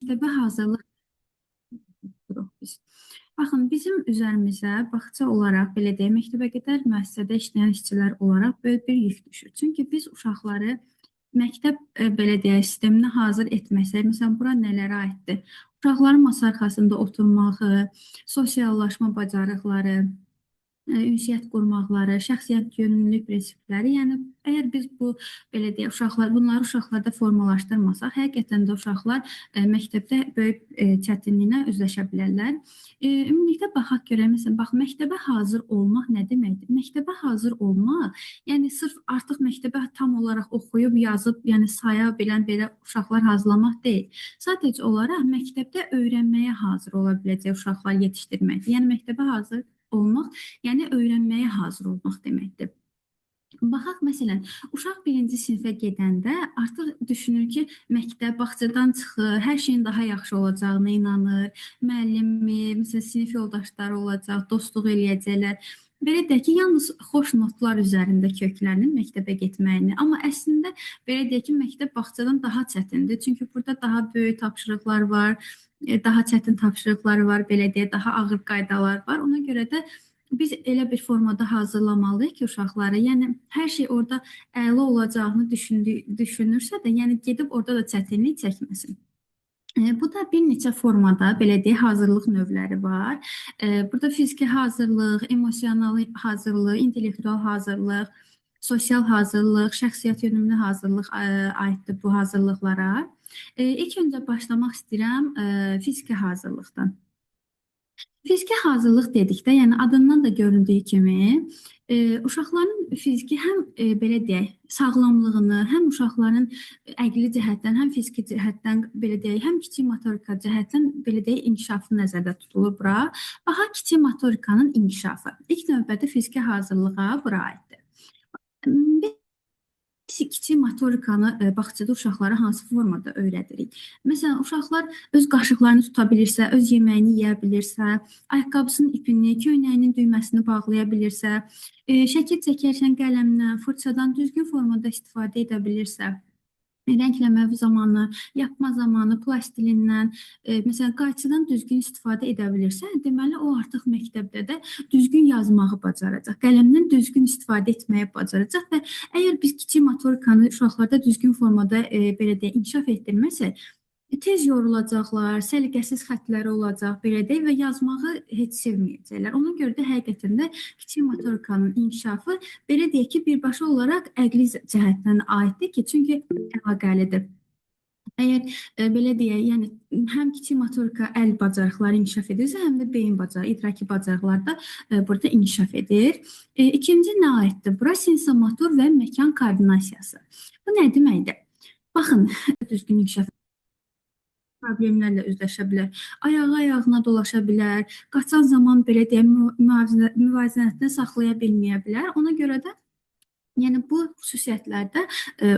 Məktəbə hazırlıq edirik biz. Baxın, bizim üzərimizə bağça olaraq, belə deyək, məktəbə qədər müəssisədə işləyən işçilər olaraq böyük bir yük düşür. Çünki biz uşaqları məktəb, belə deyək, sisteminə hazır etməsək, məsələn, bura nələrə aiddir? Uşaqların masa arxasında oturmağı, sosiallaşma bacarıqları, ünsiyyət qurmaqları, şəxsiyyət yönümlülük prinsipləri, yəni əgər biz bu belə deyək bunları uşaqlarda formalaşdırmasaq, həqiqətən də uşaqlar məktəbdə böyük çətinliklə üzləşə bilərlər. Ümumilikdə baxaq görək, məsələn, bax məktəbə hazır olmaq nə deməkdir? Məktəbə hazır olmaq, yəni sırf artıq məktəbə tam olaraq oxuyub, yazıb, yəni saya bilən belə uşaqlar hazırlamaq deyil. Sadəcə olaraq məktəbdə öyrənməyə hazır ola biləcək uşaqlar yetişdirməkdir. Yəni məktəbə hazır olmaq, yəni öyrənməyə hazır olmaq deməkdir. Baxaq, məsələn, uşaq birinci sinifə gedəndə artıq düşünür ki, məktəb bağçadan çıxır, hər şeyin daha yaxşı olacağına inanır, müəllimi, məsələn, sinif yoldaşları olacaq, dostluq eləyəcəklər. Belə deyək ki, yalnız xoş notlar üzərində köklənir məktəbə getməyini. Amma əslində belə deyək ki, məktəb bağçadan daha çətindir. Çünki burada daha böyük tapşırıqlar var, daha çətin tapşırıqlar var, belə deyək, daha ağır qaydalar var. Ona görə də biz elə bir formada hazırlamalıyıq ki, uşaqları, yəni hər şey orada əla olacağını düşünürsə də, yəni gedib orada da çətinlik çəkməsin. Bu da bir neçə formada, belə deyək, hazırlıq növləri var. Burada fiziki hazırlıq, emosional hazırlıq, intellektual hazırlıq, sosial hazırlıq, şəxsiyyət yönümlü hazırlıq aiddir bu hazırlıqlara. İlk öncə başlamaq istəyirəm fiziki hazırlıqdan. Fiziki hazırlıq dedikdə, yəni adından da göründüyü kimi, uşaqların fiziki həm belə deyək, sağlamlığını, həm uşaqların əqli cəhətdən, həm fiziki cəhətdən belə deyək, həm kiçik motorika cəhətdən belə deyək, inkişafı nəzərdə tutulur bura. Baxa, kiçik motorikanın inkişafı. İlk növbədə fiziki hazırlığa bura aiddir. Biz kiçik motorikanı bağçada uşaqlara hansı formada öyrədirik? Məsələn, uşaqlar öz qaşıqlarını tuta bilirsə, öz yeməyini yeyə bilirsə, ayaqqabısının ipini, köynəyinin düyməsini bağlaya bilirsə, şəkil çəkərkən qələmdən, fırçadan düzgün formada istifadə edə bilirsə, rəngləmə zamanı, yapma zamanı, plastilindən, məsələn, qayçıdan düzgün istifadə edə bilirsə, deməli o artıq məktəbdə də düzgün yazmağı bacaracaq, qələmdən düzgün istifadə etməyi bacaracaq və əgər biz kiçik motorikanı uşaqlarda düzgün formada belə deyək, inkişaf etdirməsək, tez yorulacaqlar, səliqəsiz xətləri olacaq, belə deyək və yazmağı heç sevməyəcəklər. Ona görə də həqiqətən də kiçik motorikanın inkişafı belə deyək ki, birbaşa olaraq əqli cəhətdən aiddir ki, çünki əlaqəlidir. Əgər belə deyək, yəni həm kiçik motorika əl bacarıqları inkişaf edirsə, həm də beyin bacarığı, idraki bacarıqlar da burada inkişaf edir. İkinci nə aiddir? Bura sensomotor və məkan koordinasiyası. Bu nə deməkdir? Baxın, düzgün inkişaf problemlərlə üzləşə bilər. Ayağı ayağına dolaşa bilər. Qaçan zaman belə deyək, müvazinətini saxlaya bilməyə bilər. Ona görə də yəni bu xüsusiyyətlərdə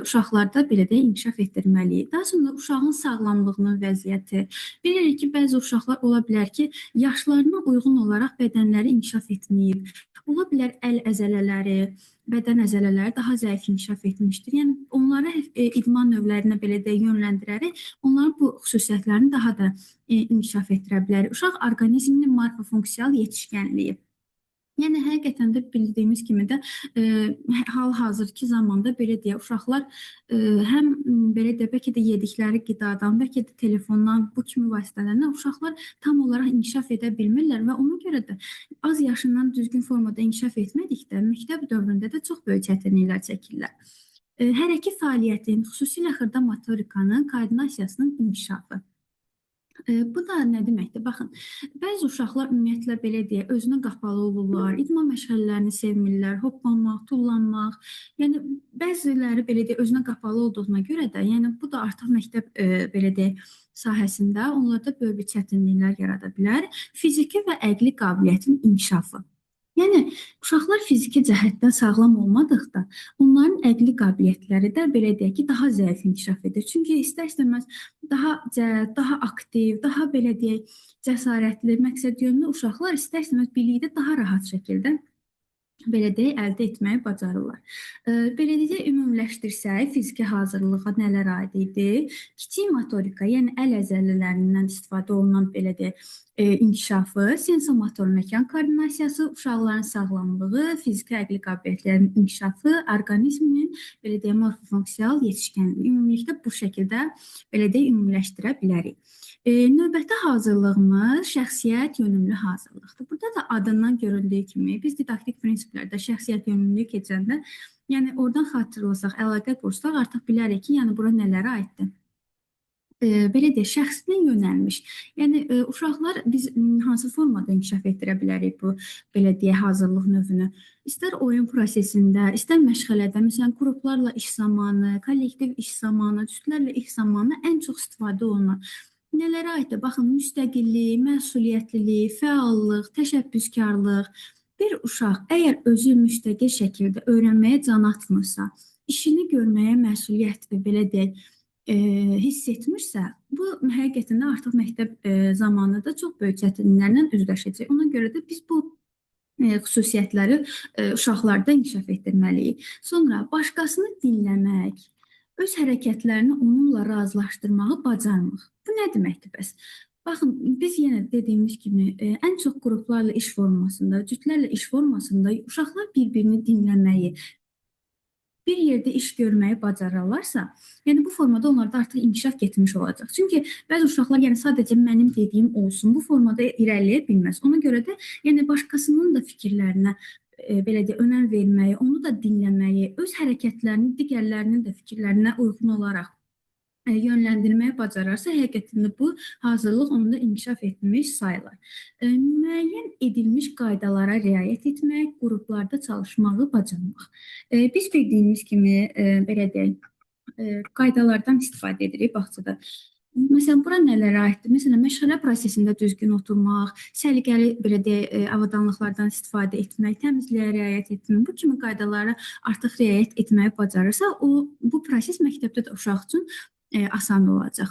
uşaqlarda belə də inkişaf etdirməliyik. Daha sonra uşağın sağlamlığının vəziyyəti. Bilirik ki, bəzi uşaqlar ola bilər ki, yaşlarına uyğun olaraq bədənləri inkişaf etməyib. Ola bilər əl əzələləri, bədən əzələləri daha zəif inkişaf etmişdir. Yəni onları idman növlərinə belə də yönləndirərək onların bu xüsusiyyətlərini daha da inkişaf etdirə bilər. Uşaq orqanizminin morfofunksial yetişkənliyi. Yəni həqiqətən də bildiyimiz kimi də hal-hazırki zamanda belə deyək, uşaqlar həm belə deyək, bəlkə də yedikləri qidadan, bəlkə də telefondan, bu kimi vasitələrdən uşaqlar tam olaraq inkişaf edə bilmirlər və ona görə də az yaşından düzgün formada inkişaf etmədikdə məktəb dövründə də çox böyük çətinliklər çəkirlər. Hərəki fəaliyyətin, xüsusilə xırda motorikanın koordinasiyasının inkişafı. Bu da nə deməkdir? Baxın, bəzi uşaqlar ümumiyyətlə belə deyək, özünə qapalı olurlar, idman məşğələlərini sevmirlər, hoppanmaq, tullanmaq. Yəni bəziləri belə deyək, özünə qapalı olduğuna görə də, yəni bu da artıq məktəb belə deyək, sahəsində onlarda böyük bir çətinliklər yarada bilər. Fiziki və əqli qabiliyyətin inkişafı. Yəni uşaqlar fiziki cəhətdən sağlam olmadıqda, onların əqli qabiliyyətləri də belə deyək ki, daha zəif inkişaf edir. Çünki istər-istəməz daha cəld, daha aktiv, daha belə deyək, cəsarətli, məqsədyönlü uşaqlar istər-istəməz bilikdə daha rahat şəkildə belə deyək, əldə etməyi bacarırlar. Beləliklə ümumiləşdirsək, fiziki hazırlığa nələr aid idi? Kiçik motorika, yəni əl əzələlərindən istifadə olunan belə deyək, inkişafı, sensomotor mekan koordinasiyası, uşaqların sağlamlığı, fiziki əqli qabiliyyətlərinin inkişafı, orqanizmin belə deyək, morfofunksial yetişkənliyi ümumilikdə bu şəkildə belə deyək, ümumiləşdirə bilərik. Növbəti hazırlığımız şəxsiyyət yönümlü hazırlıqdır. Burada da adından görüldüyü kimi biz didaktik prinsiplərdə şəxsiyyət yönümlülüyü keçəndə, yəni oradan xatırlasaq, əlaqə qursaq artıq bilərik ki, yəni bura nələrə aiddir. Belə deyək, şəxsinə yönəlmiş. Yəni uşaqlar biz hansı formada inkişaf etdirə bilərik bu belə deyək hazırlıq növünü? İstər oyun prosesində, istər məşğələdə, məsələn, qruplarla iş zamanı, kollektiv iş zamanı, cütlərlə iş zamanı ən çox istifadə olunan nələrə aiddir? Baxın, müstəqillik, məsuliyyətlilik, fəallıq, təşəbbüskarlıq. Bir uşaq əgər özü müstəqil şəkildə öyrənməyə can atmırsa, işini görməyə məsuliyyət və belə deyək, hiss etmirsə, bu həqiqətən də artıq məktəb zamanı da çox böyük çətinliklərlə üzləşəcək. Ona görə də biz bu xüsusiyyətləri uşaqlarda inkişaf etdirməliyik. Sonra başqasını dinləmək, öz hərəkətlərini onunla razılaşdırmağı bacarmaq. Bu nə deməkdir bəs? Baxın, biz yenə dediyimiz kimi ən çox qruplarla iş formasında, cütlərlə iş formasında uşaqlar bir-birini dinləməyi, bir yerdə iş görməyi bacararlarsa, yəni bu formada onlarda artıq inkişaf getmiş olacaq. Çünki bəzi uşaqlar yəni sadəcə mənim dediyim olsun, bu formada irəliləyə bilməz. Ona görə də yəni başqasının da fikirlərinə belə deyə önəm verməyi, onu da dinləməyi, öz hərəkətlərini digərlərinin də fikirlərinə uyğun olaraq yönləndirməyə bacararsa, həqiqətən də bu hazırlıq onda inkişaf etmiş sayılır. Müəyyən edilmiş qaydalara riayət etmək, qruplarda çalışmağı bacarmaq. Biz bildiyimiz kimi, belə deyək, qaydalardan istifadə edirik bağçada. Məsələn, bura nələrə aiddir? Məsələn, məşğələ prosesində düzgün oturmaq, səliqəli belə deyək, avadanlıqlardan istifadə etmək, təmizliyə riayət etmək, bu kimi qaydalara artıq riayət etməyi bacarırsa, bu proses məktəbdə də uşaq üçün asan olacaq.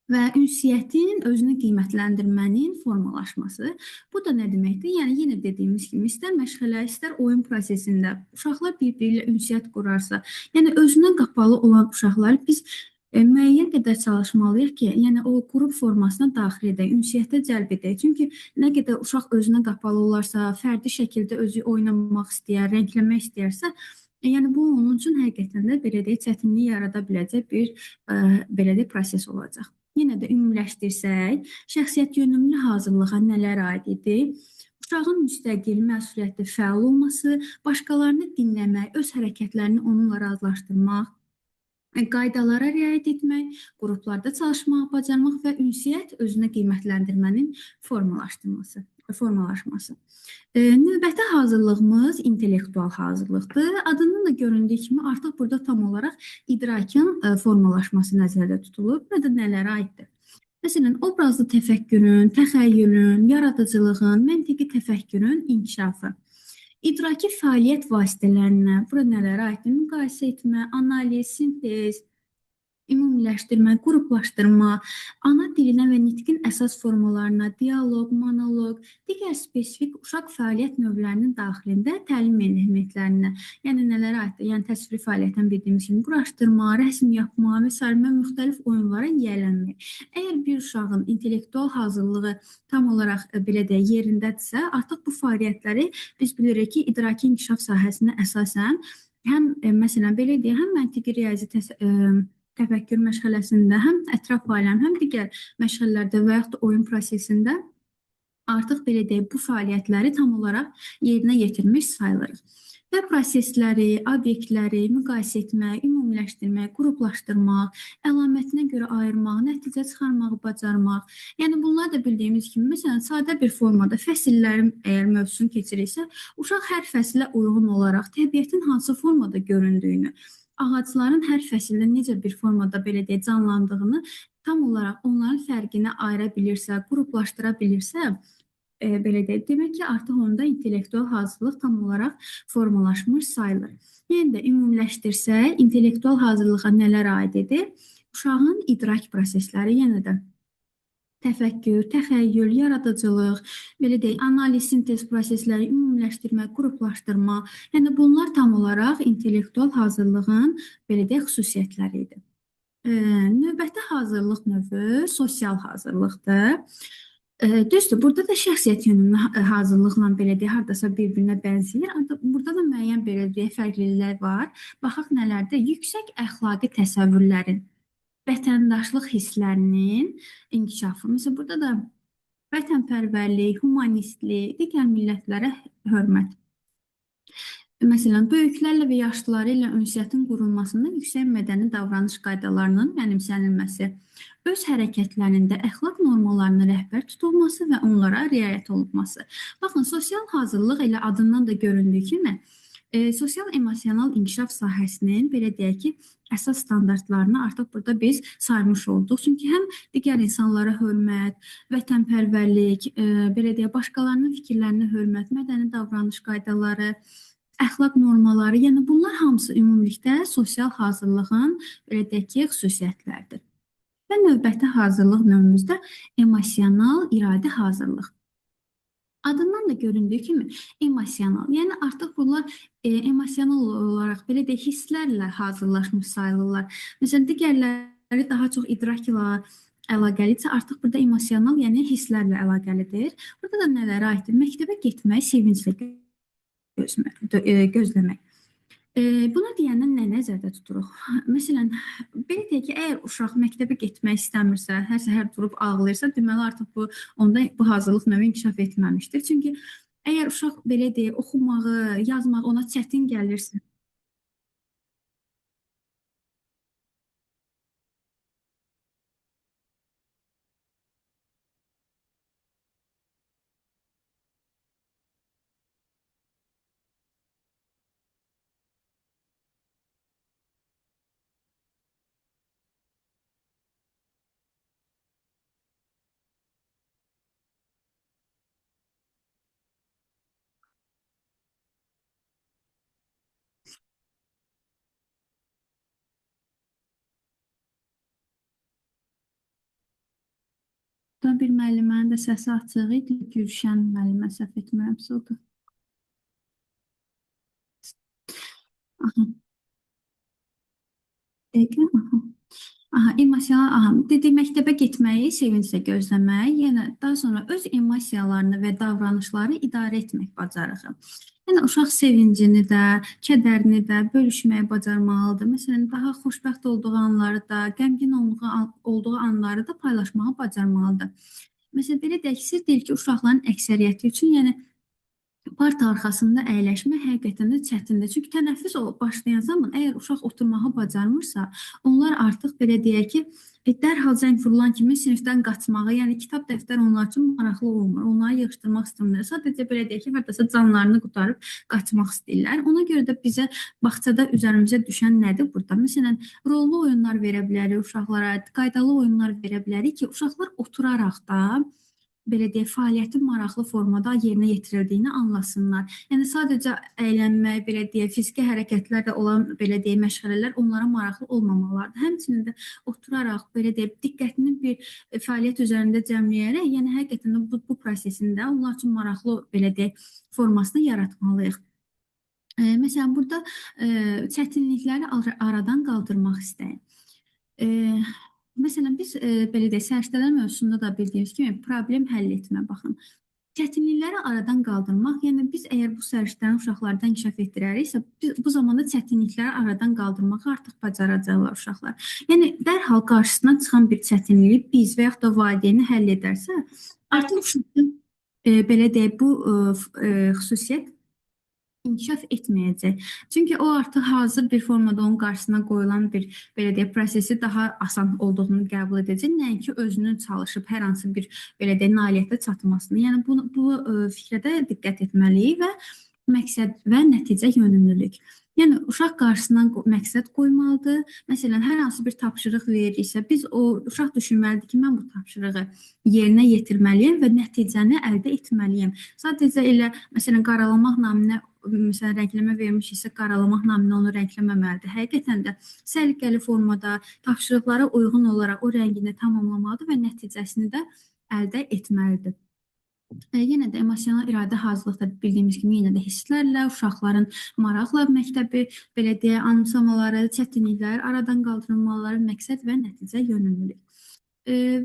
Və ünsiyyətin özünü qiymətləndirmənin formalaşması. Bu da nə deməkdir? Yəni yenə dediyimiz kimi, istər məşğələ, istər oyun prosesində uşaqlar bir-biri ilə ünsiyyət qurarsa, yəni özünə qapalı olan uşaqları biz müəyyən qədər çalışmalıyıq ki, yəni o qrup formasına daxil edək, ünsiyyətə cəlb edək. Çünki nə qədər uşaq özünə qapalı olarsa, fərdi şəkildə özü oynamaq istəyər, rəngləmək istəyərsə, yəni bu onun üçün həqiqətən də belə deyək, çətinlik yarada biləcək bir belə deyək, proses olacaq. Yenə də ümumiləşdirsək, şəxsiyyət yönümlü hazırlığa nələr aid idi? Uşağın müstəqil, məsuliyyətli, fəal olması, başqalarını dinləmək, öz hərəkətlərini onunla razılaşdırmaq, qaydalara riayət etmək, qruplarda çalışmağı bacarmaq və ünsiyyət özünə qiymətləndirmənin formalaşması. Növbəti hazırlığımız intellektual hazırlıqdır. Adından da göründüyü kimi artıq burada tam olaraq idrakın formalaşması nəzərdə tutulur. Burada nələrə aiddir? Məsələn, obrazlı təfəkkürün, təxəyyülün, yaradıcılığın, məntiqi təfəkkürün inkişafı. İdraki fəaliyyət vasitələrinə, bura nələrə aiddir? Müqayisə etmə, analiz, sintez, ümumiləşdirmə, qruplaşdırma, ana dilinə və nitqin əsas formalarına, dialoq, monoloq, digər spesifik uşaq fəaliyyət növlərinin daxilində təlim elementlərinə, yəni nələrə aiddir? Yəni təsviri fəaliyyətdən bildiyimiz kimi quraşdırma, rəsm yapma və s. müxtəlif oyunlara yiyələnmək. Əgər bir uşağın intellektual hazırlığı tam olaraq belə deyək, yerindədirsə, artıq bu fəaliyyətləri biz bilirik ki, idraki inkişaf sahəsinə əsasən həm məsələn belə deyək, həm məntiqi riyazi təfəkkür məşğələsində, həm ətraf aləm, həm digər məşğələlərdə və yaxud da oyun prosesində artıq belə deyək, bu fəaliyyətləri tam olaraq yerinə yetirmiş sayılırıq. Və prosesləri, obyektləri müqayisə etmək, ümumiləşdirmək, qruplaşdırmaq, əlamətinə görə ayırmaq, nəticə çıxarmağı bacarmaq. Yəni bunlar da bildiyimiz kimi, məsələn, sadə bir formada fəsillərin əgər mövzusunu keçiriksə, uşaq hər fəsilə uyğun olaraq təbiətin hansı formada göründüyünü, ağacların hər fəsildə necə bir formada belə deyək, canlandığını tam olaraq onların fərqini ayıra bilirsə, qruplaşdıra bilirsə, belə deyək, demək ki, artıq onda intellektual hazırlıq tam olaraq formalaşmış sayılır. Yəni də ümumiləşdirsək, intellektual hazırlığa nələr aid edir? Uşağın idrak prosesləri yenə də Təfəkkür, təxəyyül, yaradıcılıq, belə deyək, analiz, sintez prosesləri, ümumiləşdirmə, qruplaşdırma, yəni bunlar tam olaraq intellektual hazırlığın belə deyək xüsusiyyətləri idi. Növbəti hazırlıq növü sosial hazırlıqdır. Düzdür, burada da şəxsiyyət yönümlü hazırlıqla belə deyək, hardasa bir-birinə bənzəyir. Burada da müəyyən belə deyək, fərqliliklər var. Baxaq nələrdir? Yüksək əxlaqi təsəvvürlərin, vətəndaşlıq hisslərinin inkişafı. Məsələn, burada da vətənpərvərlik, humanistlik, digər millətlərə hörmət. Məsələn, böyüklərlə və yaşlıları ilə ünsiyyətin qurulmasında yüksək mədəni davranış qaydalarının mənimsənilməsi, öz hərəkətlərində əxlaq normalarına rəhbər tutulması və onlara riayət olunması. Baxın, sosial hazırlıq elə adından da göründüyü kimi, sosial-emosional inkişaf sahəsinin, belə deyək ki, əsas standartlarını artıq burada biz saymış olduq. Çünki həm digər insanlara hörmət, vətənpərvərlik, belə deyək, başqalarının fikirlərinə hörmət, mədəni davranış qaydaları, əxlaq normaları, yəni bunlar hamısı ümumilikdə sosial hazırlığın, belə deyək ki, xüsusiyyətlərdir. Və növbəti hazırlıq növümüzdə emosional iradi hazırlıq. Adından da göründüyü kimi emosional, yəni artıq bunlar emosional olaraq belə deyək hisslərlə hazırlaşmış sayılırlar. Məsələn, digərləri daha çox idrakla əlaqəlidirsə, artıq burada emosional, yəni hisslərlə əlaqəlidir. Burada da nələrə aiddir? Məktəbə getmək, sevinclə gözləmək. Buna deyəndən nə nəzərdə tuturuq? Məsələn, belə deyək ki, əgər uşaq məktəbə getmək istəmirsə, hər səhər durub ağlayırsa, deməli artıq onda bu hazırlıq növü inkişaf etməmişdir. Çünki əgər uşaq belə deyək, oxumağı, yazmaq ona çətin gəlirsə, da bir müəllimənin də səsi açıq idi, Gülşən müəllimə səhv etmirəmsə odur. Aha, dəqiqə, aha. Aha, emosional, aha, dedik məktəbə getməyi, sevinclə gözləmək, yəni daha sonra öz emosiyalarını və davranışları idarə etmək bacarığı. Yəni uşaq sevincini də, kədərini də bölüşməyi bacarmalıdır. Məsələn, daha xoşbəxt olduğu anları da, qəmgin olduğu anları da paylaşmağı bacarmalıdır. Məsələn, belə deyək, sir deyil ki, uşaqların əksəriyyəti üçün, yəni parta arxasında əyləşmək həqiqətən də çətindir. Çünki tənəffüs başlayan zaman əgər uşaq oturmağı bacarmırsa, onlar artıq belə deyək ki, dərhal zəng vurulan kimi sinifdən qaçmağı, yəni kitab, dəftər onlar üçün maraqlı olmur. Onları yığışdırmaq istəmirlər. Sadəcə belə deyək ki, hardasa canlarını qurtarıb qaçmaq istəyirlər. Ona görə də bizə bağçada üzərimizə düşən nədir burada? Məsələn, rollu oyunlar verə bilərik uşaqlara, qaydalı oyunlar verə bilərik ki, uşaqlar oturaraq da belə deyək, fəaliyyətin maraqlı formada yerinə yetirildiyini anlasınlar. Yəni sadəcə əylənmək, belə deyək, fiziki hərəkətlərlə olan belə deyək, məşğələlər onlara maraqlı olmamalıdır. Həmçinin də oturaraq belə deyək, diqqətini bir fəaliyyət üzərində cəmləyərək, yəni həqiqətən də bu prosesində onlar üçün maraqlı belə deyək, formasını yaratmalıyıq. Məsələn, burada çətinlikləri aradan qaldırmaq istəyin. Məsələn, biz belə deyək, səriştələr mövzusunda da bildiyimiz kimi problem həll etmə, baxın. Çətinlikləri aradan qaldırmaq, yəni biz əgər bu səriştəni uşaqlarda inkişaf etdirəriksə, bu zamanda çətinlikləri aradan qaldırmağı artıq bacaracaqlar uşaqlar. Yəni dərhal qarşısına çıxan bir çətinliyi biz və yaxud da valideyni həll edərsə, artıq uşaqda belə deyək, bu xüsusiyyət inkişaf etməyəcək. Çünki o artıq hazır bir formada onun qarşısına qoyulan bir belə deyək prosesi daha asan olduğunu qəbul edəcək. Nəinki özünün çalışıb hər hansı bir belə deyək nailiyyətə çatmasını. Yəni bu fikrə də diqqət etməliyik və məqsəd və nəticə yönümlülük. Yəni uşaq qarşısına məqsəd qoymalıdır. Məsələn, hər hansı bir tapşırıq veririksə, biz uşaq düşünməlidir ki, mən bu tapşırığı yerinə yetirməliyəm və nəticəni əldə etməliyəm. Sadəcə elə məsələn qaralamaq naminə məsələn rəngləmə vermişiksə, qaralamaq naminə onu rəngləməməlidir. Həqiqətən də səliqəli formada, tapşırıqlara uyğun olaraq o rəngini tamamlamalıdır və nəticəsini də əldə etməlidir. Yenə də emosional iradə hazırlıqda bildiyimiz kimi yenə də hisslərlə, uşaqların maraqla məktəbi, belə deyə, anımsamaları, çətinliklər, aradan qaldırılmaları, məqsəd və nəticə yönümlülük.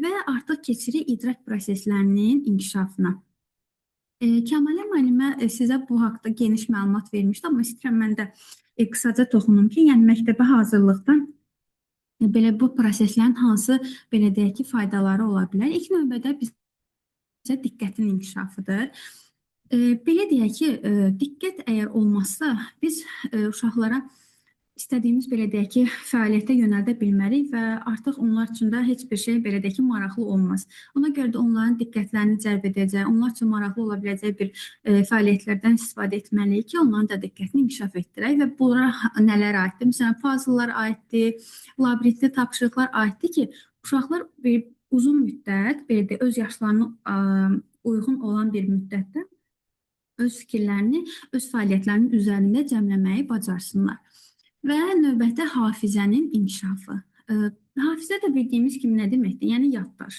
Və artıq keçirik idrak proseslərinin inkişafına. Kəmalə müəllimə sizə bu haqda geniş məlumat vermişdi, amma istəyirəm mən də qısaca toxunum ki, yəni məktəbə hazırlıqda belə bu proseslərin hansı belə deyək ki, faydaları ola bilər. İlk növbədə bizə diqqətin inkişafıdır. Belə deyək ki, diqqət əgər olmazsa, biz uşaqlara istədiyimiz belə deyək ki, fəaliyyətə yönəldə bilmərik və artıq onlar üçün də heç bir şey belə deyək ki, maraqlı olmaz. Ona görə də onların diqqətlərini cəlb edəcək, onlar üçün maraqlı ola biləcək bir fəaliyyətlərdən istifadə etməliyik ki, onların da diqqətini inkişaf etdirək və bunlara nələr aiddir? Məsələn, puzzlelar aiddir, labirintli tapşırıqlar aiddir ki, uşaqlar bir uzun müddət, belə deyək, öz yaşlarına uyğun olan bir müddətdə öz fikirlərini, öz fəaliyyətlərinin üzərində cəmləməyi bacarsınlar. Və növbəti hafizənin inkişafı. Hafizə də bildiyimiz kimi nə deməkdir? Yəni yaddaş.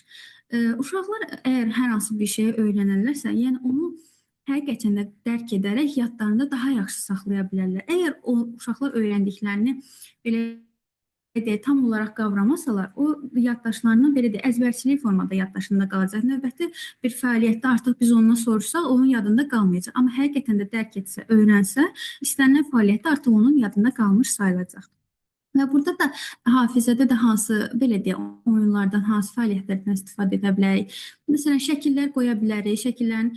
Uşaqlar əgər hər hansı bir şeyi öyrənirlərsə, yəni onu həqiqətən də dərk edərək yadlarında daha yaxşı saxlaya bilərlər. Əgər o uşaqlar öyrəndiklərini belə deyək, tam olaraq qavramasalar, o yaddaşlarının belə deyək, əzbərçilik formada yaddaşında qalacaq. Növbəti bir fəaliyyətdə artıq biz ondan soruşsaq, onun yadında qalmayacaq. Amma həqiqətən də dərk etsə, öyrənsə, istənilən fəaliyyətdə artıq onun yadında qalmış sayılacaq. Və burada da hafizədə də hansı, belə deyək, oyunlardan, hansı fəaliyyətlərdən istifadə edə bilərik. Məsələn, şəkillər qoya bilərik, şəkillərin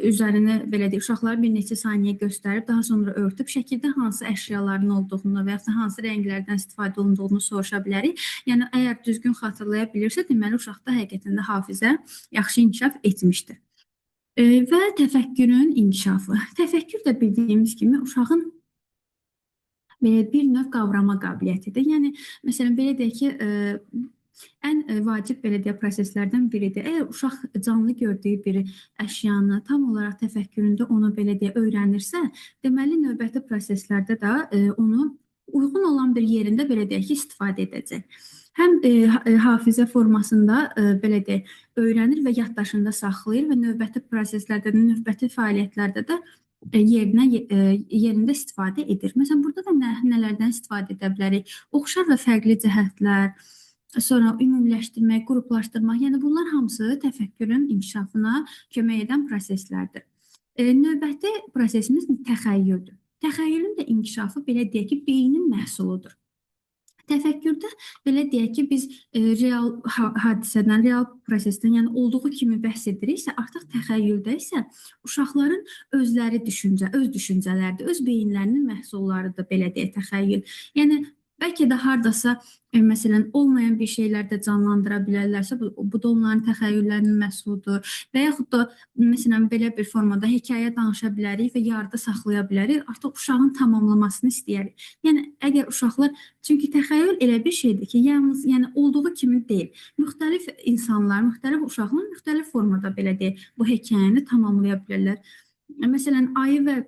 üzərini, belə deyək, uşaqlara bir neçə saniyə göstərib, daha sonra örtüb, şəkildə hansı əşyaların olduğunu və ya hansı rənglərdən istifadə olunduğunu soruşa bilərik. Yəni, əgər düzgün xatırlaya bilirsə, deməli, uşaqda həqiqətən də hafizə yaxşı inkişaf etmişdir. Və təfəkkürün inkişafı. Təfəkkür də bildiyimiz kimi uşağın belə bir növ qavrama qabiliyyətidir. Yəni, məsələn, belə deyək ki, ən vacib belə deyək proseslərdən biridir. Əgər uşaq canlı gördüyü bir əşyanı tam olaraq təfəkküründə onu belə deyək öyrənirsə, deməli növbəti proseslərdə də onu uyğun olan bir yerində belə deyək ki, istifadə edəcək. Həm hafizə formasında belə deyək öyrənir və yaddaşında saxlayır və növbəti proseslərdə, növbəti fəaliyyətlərdə də yerində istifadə edir. Məsələn, burada da nələrdən istifadə edə bilərik? Oxşar və fərqli cəhətlər, sonra ümumiləşdirmək, qruplaşdırmaq, yəni bunlar hamısı təfəkkürün inkişafına kömək edən proseslərdir. Növbəti prosesimiz təxəyyüldür. Təxəyyülün də inkişafı belə deyək ki, beynin məhsuludur. Təfəkkürdə belə deyək ki, biz real hadisədən, real prosesdən, yəni olduğu kimi bəhs ediriksə, artıq təxəyyüldə isə uşaqların özləri öz düşüncələridir, öz beyinlərinin məhsullarıdır belə deyək təxəyyül. Yəni bəlkə də hardasa məsələn olmayan bir şeylər də canlandıra bilərlərsə, bu da onların təxəyyüllərinin məhsuludur. Və yaxud da məsələn belə bir formada hekayə danışa bilərik və yarıda saxlaya bilərik. Artıq uşağın tamamlamasını istəyərik. Yəni əgər uşaqlar, çünki təxəyyül elə bir şeydir ki, yalnız yəni olduğu kimi deyil. Müxtəlif insanlar, müxtəlif uşaqlar müxtəlif formada belə deyək, bu hekayəni tamamlaya bilərlər. Məsələn, ayı və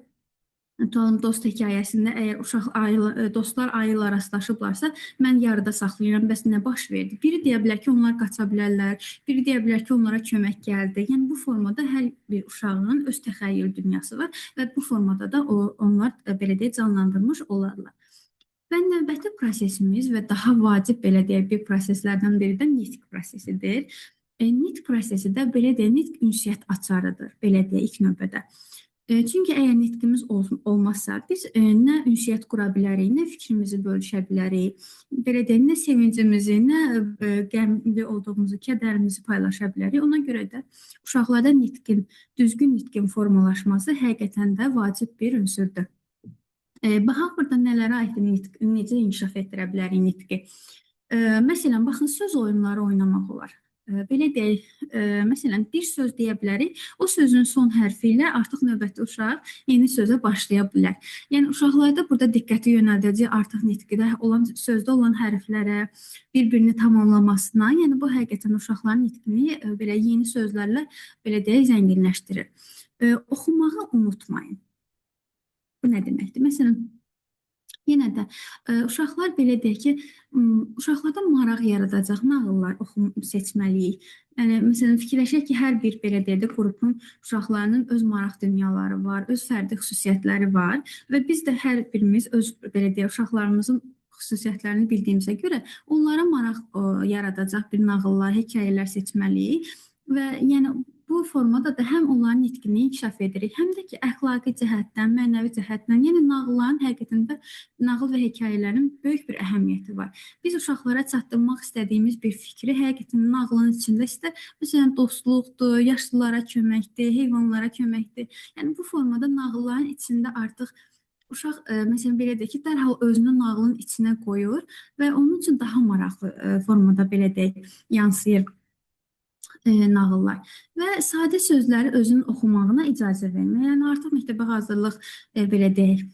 dost hekayəsində əgər dostlar ayı ilə rastlaşıblarsa, mən yarıda saxlayıram, bəs nə baş verdi? Biri deyə bilər ki, onlar qaça bilərlər, biri deyə bilər ki, onlara kömək gəldi. Yəni bu formada hər bir uşağın öz təxəyyül dünyası var və bu formada da onlar belə deyək canlandırmış olarlar. Və növbəti prosesimiz və daha vacib belə deyək bir proseslərdən biri də nitq prosesidir. Nitq prosesi də belə deyək, nitq ünsiyyət açarıdır, belə deyək ilk növbədə. Çünki əgər nitqimiz olmazsa, biz nə ünsiyyət qura bilərik, nə fikrimizi bölüşə bilərik, belə deyək, nə sevincimizi, nə qəmli olduğumuzu, kədərimizi paylaşa bilərik. Ona görə də uşaqlarda düzgün nitqin formalaşması həqiqətən də vacib bir ünsürdür. Baxaq burada nələrə aiddir necə inkişaf etdirə bilərik nitqi. Məsələn, baxın, söz oyunları oynamaq olar. Belə deyək, məsələn, bir söz deyə bilərik. O sözün son hərfi ilə artıq növbəti uşaq yeni sözə başlaya bilər. Yəni uşaqlarda burada diqqəti yönəldəcək artıq nitqdə olan sözdə olan hərflərə, bir-birini tamamlamasına, yəni bu həqiqətən uşaqların nitqini belə yeni sözlərlə belə deyək zənginləşdirir. Oxumağı unutmayın. Bu nə deməkdir? Məsələn, yenə də uşaqlar belə deyək ki, uşaqlarda maraq yaradacaq nağıllar seçməliyik. Yəni məsələn fikirləşək ki, hər bir belə deyək də qrupun uşaqlarının öz maraq dünyaları var, öz fərdi xüsusiyyətləri var və biz də hər birimiz öz belə deyək uşaqlarımızın xüsusiyyətlərini bildiyimizə görə onlara maraq yaradacaq bir nağıllar, hekayələr seçməliyik və yəni bu formada da həm onların nitqini inkişaf edirik, həm də ki, əxlaqi cəhətdən, mənəvi cəhətdən, yəni nağılların həqiqətən də nağıl və hekayələrin böyük bir əhəmiyyəti var. Biz uşaqlara çatdırmaq istədiyimiz bir fikri həqiqətən nağılın içində istər, məsələn, dostluqdur, yaşlılara köməkdir, heyvanlara köməkdir. Yəni bu formada nağılların içində artıq uşaq məsələn belə deyək ki, dərhal özünü nağılın içinə qoyur və onun üçün daha maraqlı formada belə deyək, yansıyır nağıllar və sadə sözləri özünün oxumağına icazə vermək. Yəni artıq məktəbə hazırlıq belə deyək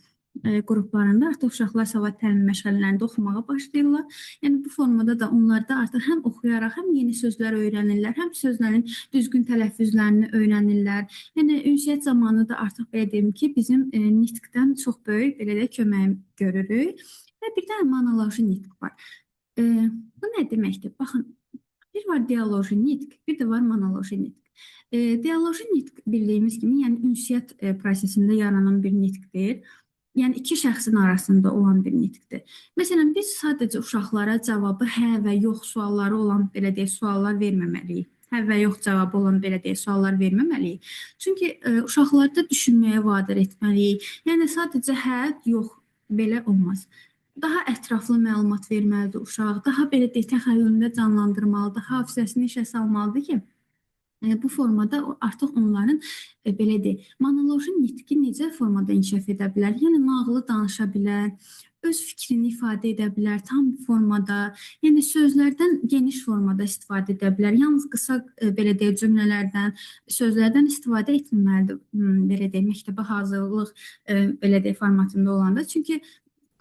qruplarında artıq uşaqlar savad təlim məşğələlərində oxumağa başlayırlar. Yəni bu formada da onlarda artıq həm oxuyaraq, həm yeni sözlər öyrənirlər, həm sözlərin düzgün tələffüzlərini öyrənirlər. Yəni ünsiyyət zamanı da artıq belə deyim ki, bizim nitqdən çox böyük belə də kömək görürük və bir də monoloji nitq var. Bu nə deməkdir? Baxın, bir var dialoji nitq, bir də var monoloji nitq. Dialoji nitq bildiyimiz kimi, yəni ünsiyyət prosesində yaranan bir nitqdir. Yəni iki şəxsin arasında olan bir nitqdir. Məsələn, biz sadəcə uşaqlara cavabı hə və yox sualları olan belə deyək suallar verməməliyik. Hə və yox cavabı olan belə deyək suallar verməməliyik. Çünki uşaqlarda düşünməyə vadar etməliyik. Yəni sadəcə hə, yox belə olmaz. Daha ətraflı məlumat verməlidir uşaq, daha belə deyək təxəyyülündə canlandırmalıdır, hafizəsini işə salmalıdır ki, bu formada artıq onların belə deyək, monoloji nitqi necə formada inkişaf edə bilər? Yəni nağılı danışa bilər, öz fikrini ifadə edə bilər tam formada, yəni sözlərdən geniş formada istifadə edə bilər. Yalnız qısa belə deyək cümlələrdən, sözlərdən istifadə etməməlidir. Belə deyək, məktəbə hazırlıq belə deyək formatında olanda. Çünki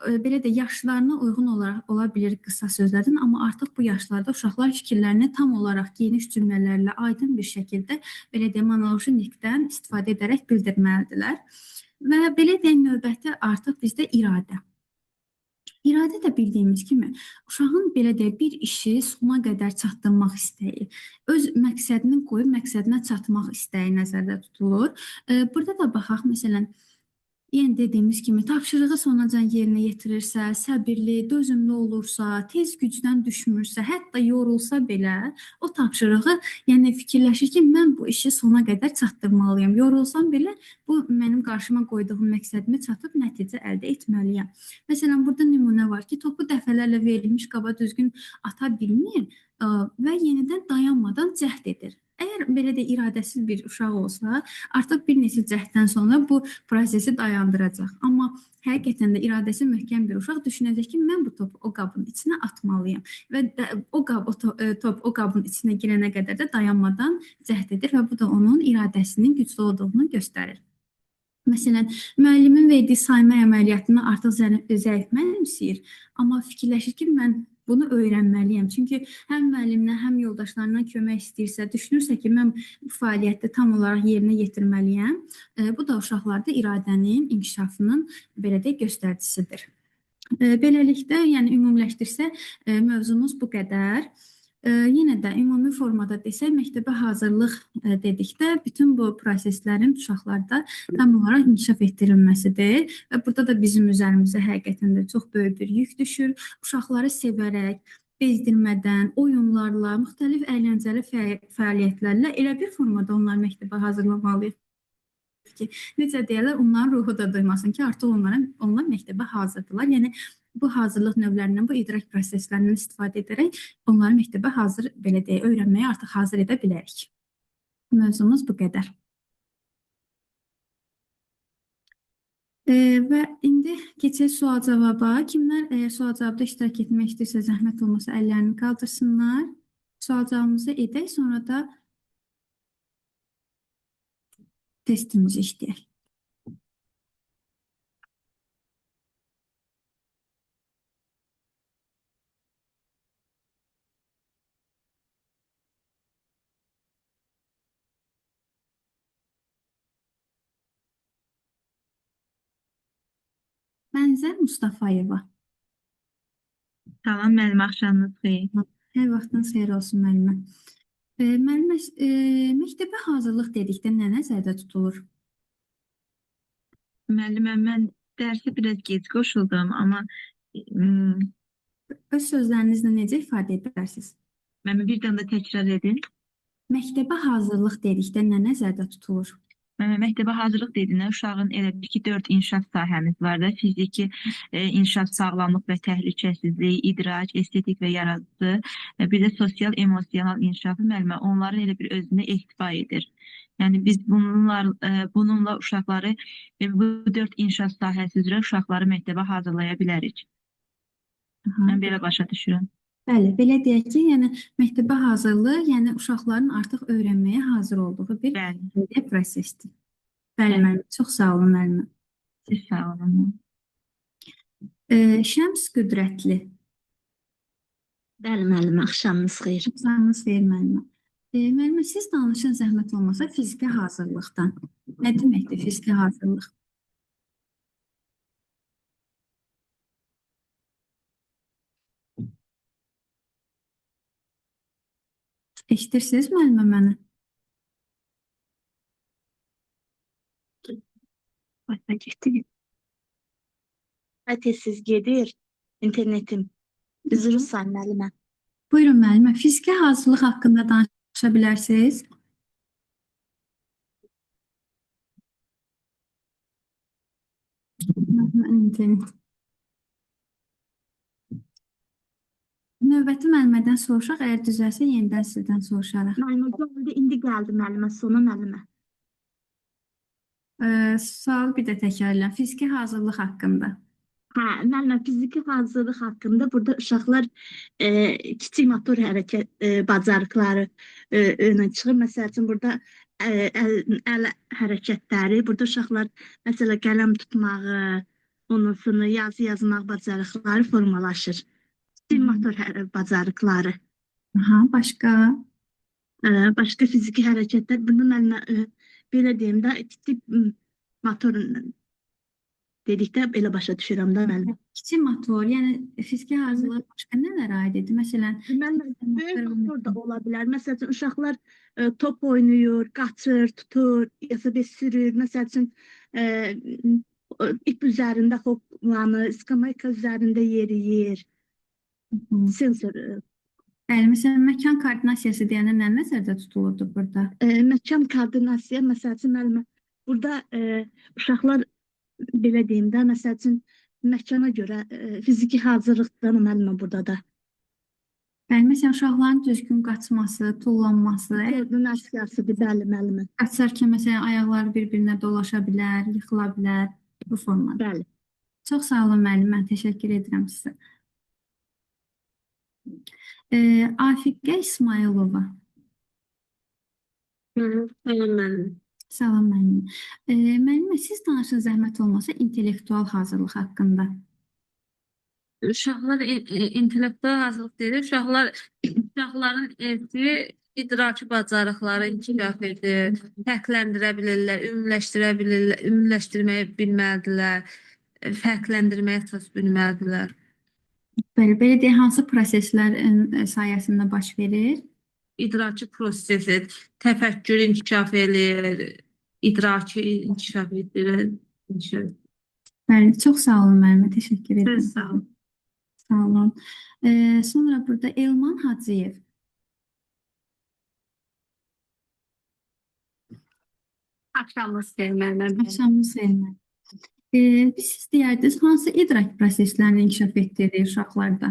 belə də yaşlarına uyğun olaraq ola bilər qısa sözlərdən, amma artıq bu yaşlarda uşaqlar fikirlərini tam olaraq geniş cümlələrlə aydın bir şəkildə belə də monoloji nitqdən istifadə edərək bildirməlidirlər. Və belə deyək növbəti artıq bizdə iradə. İradə də bildiyimiz kimi uşağın belə deyək bir işi sona qədər çatdırmaq istəyi, öz məqsədini qoyub məqsədinə çatmaq istəyi nəzərdə tutulur. Burada da baxaq məsələn yenə dediyimiz kimi tapşırığı sonacan yerinə yetirirsə, səbirli, dözümlü olursa, tez gücdən düşmürsə, hətta yorulsa belə o tapşırığı, yəni fikirləşir ki, mən bu işi sona qədər çatdırmalıyam. Yorulsam belə bu mənim qarşıma qoyduğum məqsədimi çatıb nəticə əldə etməliyəm. Məsələn, burada nümunə var ki, topu dəfələrlə verilmiş qaba düzgün ata bilmir və yenidən dayanmadan cəhd edir. Əgər belə də iradəsiz bir uşaq olsa, artıq bir neçə cəhddən sonra bu prosesi dayandıracaq. Amma həqiqətən də iradəsi möhkəm bir uşaq düşünəcək ki, mən bu topu o qabın içinə atmalıyam və top o qabın içinə girənə qədər də dayanmadan cəhd edir və bu da onun iradəsinin güclü olduğunu göstərir. Məsələn, müəllimin verdiyi sayma əməliyyatını artıq zəif mənimsəyir, amma fikirləşir ki, mən bunu öyrənməliyəm. Çünki həm müəllimdən, həm yoldaşlarından kömək istəyirsə, düşünürsə ki, mən bu fəaliyyətdə tam olaraq yerinə yetirməliyəm. Bu da uşaqlarda iradənin inkişafının belə də göstəricisidir. Beləliklə, yəni ümumiləşdirsək, mövzumuz bu qədər. Yenə də ümumi formada desək, məktəbə hazırlıq dedikdə bütün bu proseslərin uşaqlarda tam olaraq inkişaf etdirilməsidir və burada da bizim üzərimizə həqiqətən də çox böyük bir yük düşür. Uşaqları sevərək, bezdirmədən, oyunlarla, müxtəlif əyləncəli fəaliyyətlərlə elə bir formada onları məktəbə hazırlamalıyıq ki, necə deyirlər, onların ruhu da duymasın ki, artıq onlar məktəbə hazırdırlar. Yəni bu hazırlıq növlərindən, bu idrak proseslərindən istifadə edərək onları məktəbə hazır, belə deyək, öyrənməyə artıq hazır edə bilərik. Mövzumuz bu qədər. Və indi keçək sual-cavaba. Kimlər əgər sual-cavabda iştirak etmək istəyirsə, zəhmət olmasa əllərini qaldırsınlar. Sual-cavabımızı edək, sonra da Testimizi işləyək. Mənzər Mustafayeva. Salam müəllim, axşamınız xeyir. Hər vaxtınız xeyir olsun müəllimə. Müəllimə, məktəbə hazırlıq dedikdə nə nəzərdə tutulur? Müəllimə, mən dərsə biraz gec qoşuldum, amma Öz sözlərinizlə necə ifadə edərsiniz? müəllimə bir dənə də təkrar edin. Məktəbə hazırlıq dedikdə nə nəzərdə tutulur? Məktəbə hazırlıq dediyinə uşağın elə bir ki, 4 inkişaf sahəmiz var da, fiziki inkişaf, sağlamlıq və təhlükəsizlik, idrak, estetik və yaradıcı, bir də sosial, emosional inkişafı müəllimə, onların elə bir özünə ehtiva edir. Yəni biz bununla uşaqları bu 4 inkişaf sahəsi üzrə uşaqları məktəbə hazırlaya bilərik. Mən belə başa düşürəm. Bəli, belə deyək ki, yəni məktəbə hazırlığı, yəni uşaqların artıq öyrənməyə hazır olduğu bir prosesdir. Bəli, müəllim, çox sağ olun müəllimə. Siz sağ olun. Şəms Qüdrətli. Bəli, müəllimə, axşamınız xeyir. Axşamınız xeyir müəllimə. Müəllimə, siz danışın zəhmət olmasa fiziki hazırlıqdan. Nə deməkdir fiziki hazırlıq? Eşidirsiniz müəllimə məni? Başa getdi. Tez gedir internetim. Üzr istəyirəm müəllimə. Buyurun müəllimə, fiziki hazırlıq haqqında danışa bilərsiniz? Növbəti müəllimədən soruşaq, əgər düzəlsə yenidən sizdən soruşaraq. Müəllimə, indi gəldi müəllimə, sonu müəllimə. Sual bir də təkrarlayın. Fiziki hazırlıq haqqında. Hə, müəllimə, fiziki hazırlıq haqqında burada uşaqlar kiçik motor hərəkət bacarıqları önə çıxır. Məsəl üçün burada əl hərəkətləri, burada uşaqlar məsələn qələm tutmağı, ondan sonra yazı yazmaq bacarıqları formalaşır. Kiçik motor bacarıqları. Başqa? Başqa fiziki hərəkətlər, burada müəllimə belə deyim də, kiçik motor dedikdə elə başa düşürəm də müəllimə. Kiçik motor, yəni fiziki hazırlıq başqa nələrə aid edir? Məsələn, böyük motor da ola bilər. Məsəl üçün uşaqlar top oynayır, qaçır, tutur, yasa sürür. Məsəl üçün ip üzərində hoplanır, skamayka üzərində yeriyir. Sensor. Bəli, məsələn, məkan koordinasiyası deyəndə nə nəzərdə tutulurdu burada? Məkan koordinasiya, məsəl üçün müəllimə, burada uşaqlar belə deyim də, məsəl üçün məkana görə fiziki hazırlıqdan müəllimə burada da. Bəli, məsələn, uşaqların düzgün qaçması, tullanması, Koordinasiyasıdır, bəli müəllimə. qaçarkən məsələn ayaqları bir-birinə dolaşa bilər, yıxıla bilər, bu formada. Bəli. Çox sağ olun müəllim, mən təşəkkür edirəm sizə. Afiqə İsmailova. Müəllim. Salam müəllim. Müəllimə, siz danışın zəhmət olmasa intellektual hazırlıq haqqında. Uşaqlar intellektual hazırlıq deyir. Uşaqların irsi idraki bacarıqları inkişaf edir, fərqləndirə bilirlər, ümumiləşdirməyi bilməlidirlər, fərqləndirməyə əsas bilməlidirlər. Belə deyək, hansı proseslərin sayəsində baş verir? İdraki prosesi, təfəkkür inkişaf edir, idraki inkişaf edir. Bəli, çox sağ olun müəllimə, təşəkkür edirəm. Sağ olun. Sağ olun. Sonra burada Elman Hacıyev. Axşamınız xeyir müəllim. Axşamınız xeyir müəllim. Siz deyərdiniz, hansı idrak proseslərini inkişaf etdirir uşaqlarda?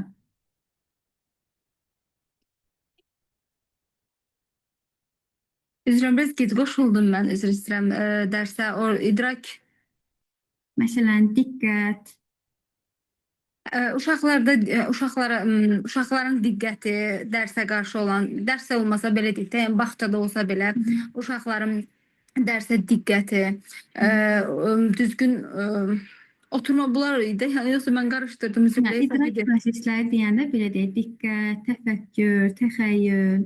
Üzrəm, biraz gec qoşuldum mən, üzr istəyirəm dərsə. İdrak Məsələn, diqqət. Uşaqların diqqəti, dərsə qarşı olan, dərs olmasa belə deyək də, yəni bağçada olsa belə, uşaqların dərsə diqqəti, düzgün oturma bunlar idi. Yəni yoxsa mən qarışdırdım Hə, üzrlə. idrak prosesləri deyəndə belə deyək, diqqət, təfəkkür, təxəyyül,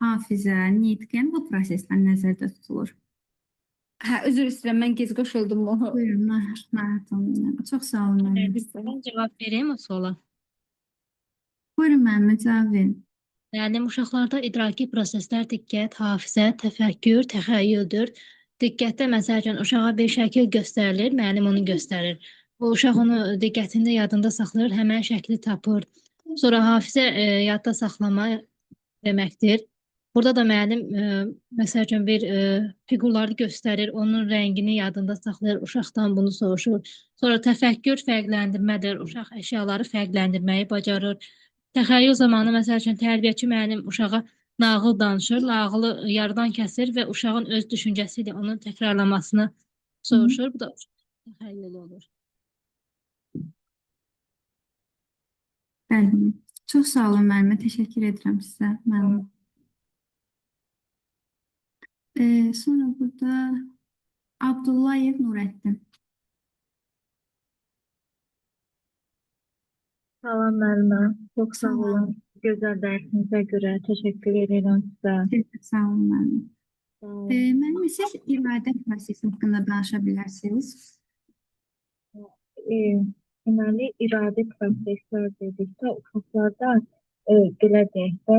hafizə, nitq, yəni bu proseslər nəzərdə tutulur. Hə, üzr istəyirəm, mən gec qoşuldum o. Buyurun, narahat olmayın. Çox sağ olun müəllim. Ben cevap vereyim o suala. Buyurun müəllim, cavab verin. Yəni uşaqlarda idraki proseslər diqqət, hafizə, təfəkkür, təxəyyüldür. Diqqətdə məsəl üçün uşağa bir şəkil göstərilir, müəllim onu göstərir. O uşaq onu diqqətində yadında saxlayır, həmin şəkli tapır. Sonra hafizə yadda saxlama deməkdir. Burada da müəllim məsəl üçün bir fiqurları göstərir, onun rəngini yadında saxlayır, uşaqdan bunu soruşur. Sonra təfəkkür fərqləndirmədir, uşaq əşyaları fərqləndirməyi bacarır. Təxəyyül zamanı məsəl üçün tərbiyəçi müəllim uşağa nağıl danışır, nağılı yarıdan kəsir və uşağın öz düşüncəsi ilə onun təkrarlamasını soruşur. Bu da təxəyyül olur. Bəli. Çox sağ olun müəllimə, təşəkkür edirəm sizə. Müəllim. Sonra burada Abdullayev Nurəddin. Salam müəllimə, çox sağ olun. Gözəl dərsinizə görə təşəkkür edirəm sizə. Sağ olun müəllim. Müəllim, siz iradə prosesi haqqında danışa bilərsiniz? Deməli, iradə proseslər dedikdə uşaqlarda belə deyək də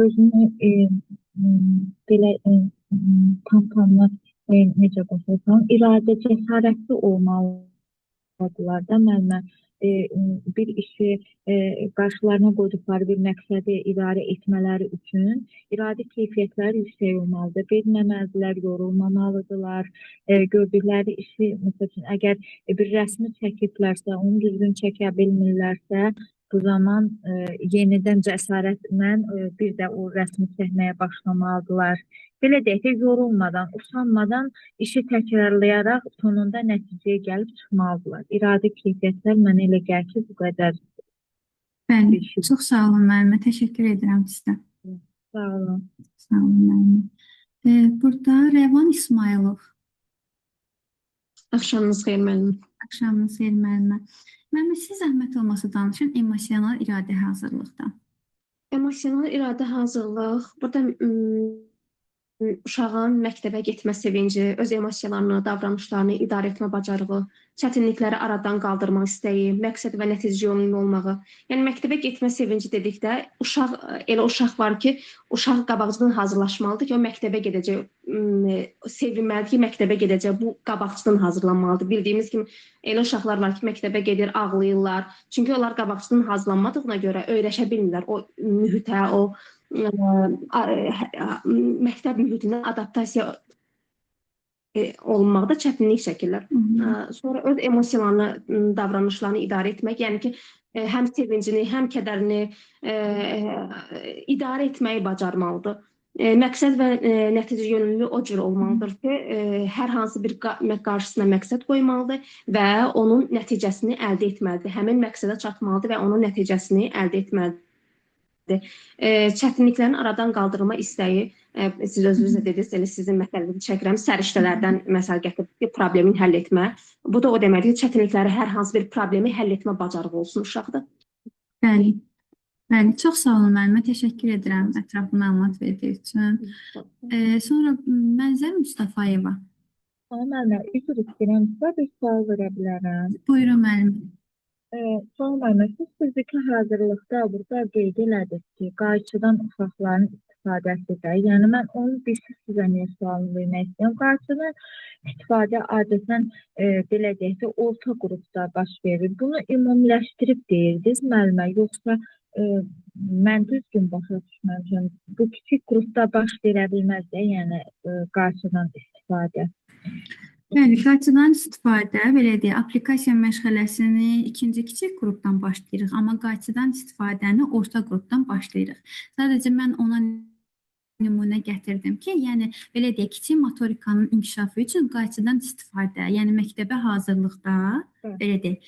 özünü belə tam necə qoşulsam, iradə cəsarətli olmalıdırlar da müəllimə. Bir işi qarşılarına qoyduqları bir məqsədi idarə etmələri üçün iradə keyfiyyətləri yüksək olmalıdır. Bilməməlidirlər, yorulmamalıdırlar. Gördükləri işi, məsəl üçün, əgər bir rəsmi çəkiblərsə, onu düzgün çəkə bilmirlərsə, bu zaman yenidən cəsarətlə bir də o rəsmi çəkməyə başlamalıdırlar. Belə deyək ki, yorulmadan, usanmadan işi təkrarlayaraq sonunda nəticəyə gəlib çıxmalıdırlar. İradə keyfiyyətlər mənə elə gəlir ki, bu qədər. Bəli, çox sağ olun müəllimə, təşəkkür edirəm sizə. Sağ olun. Sağ olun müəllimə. Burada Rəvan İsmailov. Axşamınız xeyir müəllim. Axşamınız xeyir müəllimə. Müəllimə, siz zəhmət olmasa danışın emosional iradə hazırlıqdan. Emosional iradə hazırlıq. Burada uşağın məktəbə getmə sevinci, öz emosiyalarını, davranışlarını idarə etmə bacarığı, çətinlikləri aradan qaldırmaq istəyi, məqsəd və nəticə yolunun olmağı. Yəni məktəbə getmə sevinci dedikdə elə uşaq var ki, uşaq qabaqcadan hazırlaşmalıdır ki, o məktəbə gedəcək, sevinməlidir ki, məktəbə gedəcək, bu qabaqcadan hazırlanmalıdır. Bildiyimiz kimi elə uşaqlar var ki, məktəbə gedir, ağlayırlar. Çünki onlar qabaqcadan hazırlanmadığına görə öyrəşə bilmirlər o mühitə, o məktəb mühitinə adaptasiya olunmaqda çətinlik çəkirlər. Sonra öz emosiyalarını, davranışlarını idarə etmək, yəni ki, həm sevincini, həm kədərini idarə etməyi bacarmalıdır. Məqsəd və nəticə yönümlü o cür olmalıdır ki, hər hansı bir qarşısına məqsəd qoymalıdır və onun nəticəsini əldə etməlidir. Həmin məqsədə çatmalıdır və onun nəticəsini əldə etməlidir. Çətinliklərin aradan qaldırılma istəyi, siz özünüz də dediniz, elə sizin məsəlinizi çəkirəm, səriştələrdən məsəl gətirib ki, problemi həll etmə. Bu da o deməkdir ki, çətinlikləri hər hansı bir problemi həll etmə bacarığı olsun uşaqda. Bəli. Bəli, çox sağ olun müəllimə, təşəkkür edirəm ətraflı məlumat verdiyi üçün. Sonra Mənzər Mustafayeva. Müəllimə, üzr istəyirəm, sizə bir sual verə bilərəm. Buyurun müəllim. Son müəllimə, siz fiziki hazırlıqda burada qeyd elədiniz ki, qayçıdan uşaqların istifadəsidir. Yəni mən onun bir sizə niyə sualını vermək istəyirəm. Qayçıdan istifadə adətən belə deyək ki, orta qrupda baş verir. Bunu ümumiləşdirib deyirdiniz müəllimə, yoxsa mən düzgün başa düşməmişəm. Bu kiçik qrupda baş verə bilməz də, yəni qayçıdan istifadə. Bəli, qayçıdan istifadə, belə deyək, aplikasiya məşğələsini ikinci kiçik qrupdan başlayırıq, amma qayçıdan istifadəni orta qrupdan başlayırıq. Sadəcə mən ona nümunə gətirdim ki, yəni belə deyək, kiçik motorikanın inkişafı üçün qayçıdan istifadə, yəni məktəbə hazırlıqda, belə deyək,